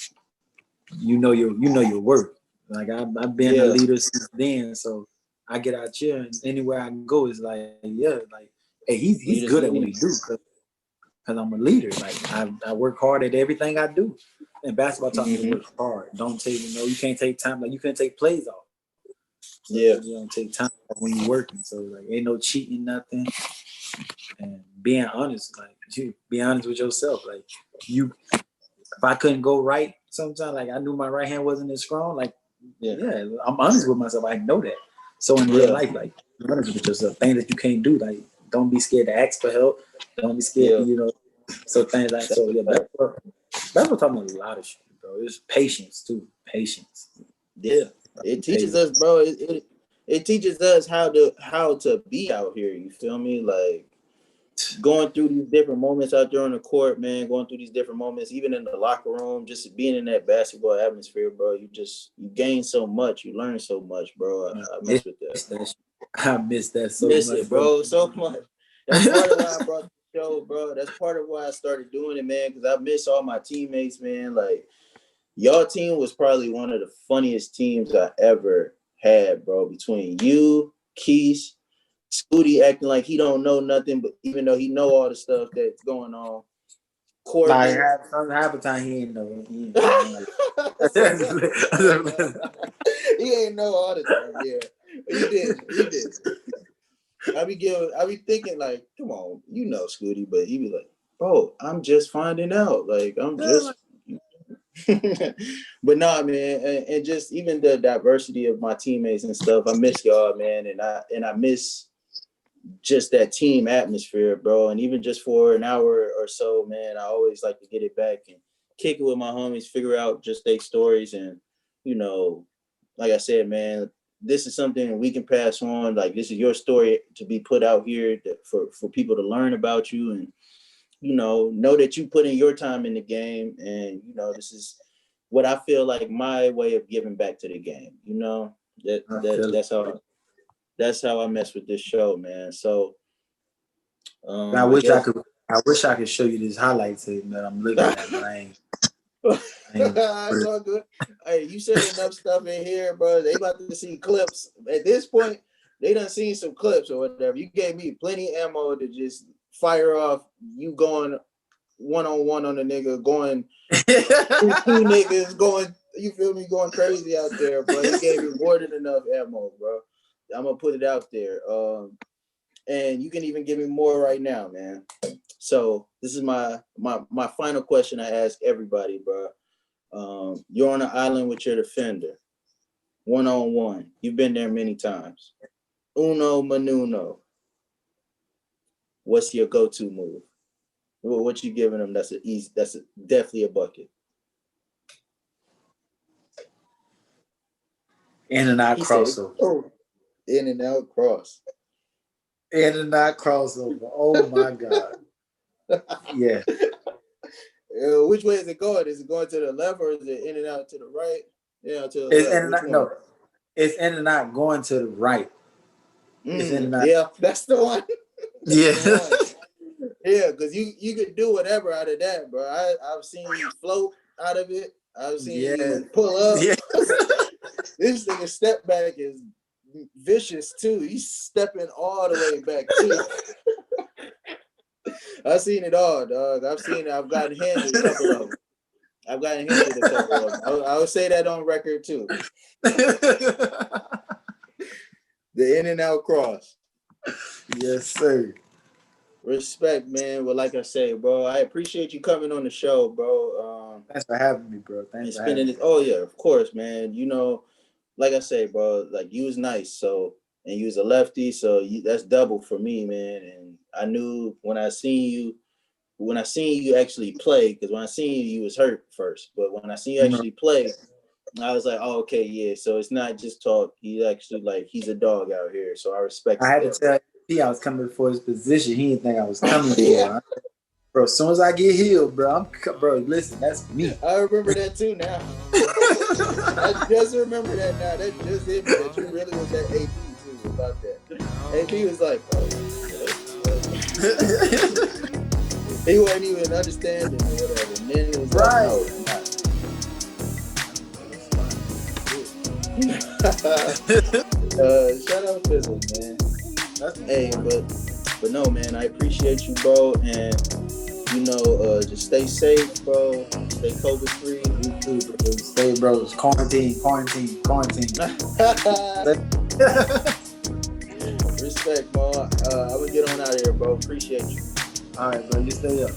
Speaker 2: you know your worth. Like I've been a leader since then, so I get out here and anywhere I go is like hey, he's good at what he do because I'm a leader. Like I work hard at everything I do. And basketball taught me to work hard. Don't take you can't take time, like you can't take plays off. So you don't take time when you're working. So like ain't no cheating, nothing. And being honest, like you be honest with yourself. Like if I couldn't go right sometimes, like I knew my right hand wasn't as strong, like I'm honest with myself. I know that. So in real life, like be honest with yourself. Things that you can't do, like don't be scared to ask for help. Don't be scared, so things like so that's what taught me a lot of shit, bro. It's patience too. Patience.
Speaker 1: Yeah. It teaches us, bro. It teaches us how to be out here. You feel me? Like going through these different moments out there on the court, man. Going through these different moments, even in the locker room, just being in that basketball atmosphere, bro. You gain so much. You learn so much, bro. I mess with that.
Speaker 2: I miss that so much,
Speaker 1: it, bro. So much. That's part of why I brought the show, bro. That's part of why I started doing it, man. Because I miss all my teammates, man. Like. Y'all team was probably one of the funniest teams I ever had, bro. Between you, Keith, Scooty acting like he don't know nothing, but even though he know all the stuff that's going on.
Speaker 2: Corbin, like half the time he ain't know. He
Speaker 1: ain't know all the time. Yeah, he did. I be thinking like, come on, Scooty, but he be like, bro, I'm just finding out. Like I'm just. But nah, man, and just even the diversity of my teammates and stuff. I miss y'all, man, and I miss just that team atmosphere, bro. And even just for an hour or so, man, I always like to get it back and kick it with my homies, figure out just their stories, and like I said, man, this is something we can pass on. Like this is your story to be put out here for people to learn about you and. Know that you put in your time in the game, and this is what I feel like my way of giving back to the game. That's how I mess with this show, man. So
Speaker 2: I wish I could show you this highlight tape that I'm looking at, but I ain't.
Speaker 1: It's all good. Hey, you said enough stuff in here, bro. They about to see clips. At this point, they done seen some clips or whatever. You gave me plenty of ammo to just fire off you going one-on-one on a nigga going, two niggas going, you feel me, going crazy out there, bro. He gave me more than enough ammo, bro. I'm gonna put it out there. And you can even give me more right now, man. So this is my final question I ask everybody, bro. You're on an island with your defender, one-on-one. You've been there many times. Uno Manuno. What's your go-to move? What you giving them? That's definitely a bucket.
Speaker 2: In and out crossover.
Speaker 1: Oh, in and out cross.
Speaker 2: In and out crossover. Oh my God. Yeah.
Speaker 1: Which way is it going? Is it going to the left or is it in and out to the right? Yeah, to the
Speaker 2: it's
Speaker 1: left.
Speaker 2: in and out, no, it's in and out going to the right.
Speaker 1: It's in and out. Yeah, that's the one.
Speaker 2: Yeah.
Speaker 1: Yeah, because you could do whatever out of that, bro. I've seen you float out of it. I've seen you pull up. Yeah. This nigga step back is vicious too. He's stepping all the way back too. I've seen it all, dog. I've gotten handed a couple of them. I would say that on record too. The in and out cross.
Speaker 2: Yes, sir.
Speaker 1: Respect, man. Well, like I say, bro, I appreciate you coming on the show, bro.
Speaker 2: Thanks for having me, bro. Thanks for
Speaker 1: having me. Oh yeah, of course, man. You know, like I say, bro, like you was nice, so, and you was a lefty, so that's double for me, man. And I knew when I seen you actually play, because when I seen you was hurt first, but when I seen you actually play, I was like, oh, okay, yeah. So it's not just talk. He's actually he's a dog out here. So I respect.
Speaker 2: I had to tell you, I was coming for his position. He didn't think I was coming for. Bro, as soon as I get healed, bro, listen, that's me.
Speaker 1: I remember that too now. I just remember that now. That just hit me. That you really was at AP too about that. AP was like, he wasn't even understanding or whatever. And then it was
Speaker 2: right.
Speaker 1: Shout out Fizzle, man. Hey, but no, man, I appreciate you, bro, and you know, just stay safe, bro. Stay COVID-free.
Speaker 2: You too, bro. Stay, bro. It's quarantine.
Speaker 1: Respect, bro. I'm gonna get on out of here, bro. Appreciate you.
Speaker 2: All right, bro. You stay up.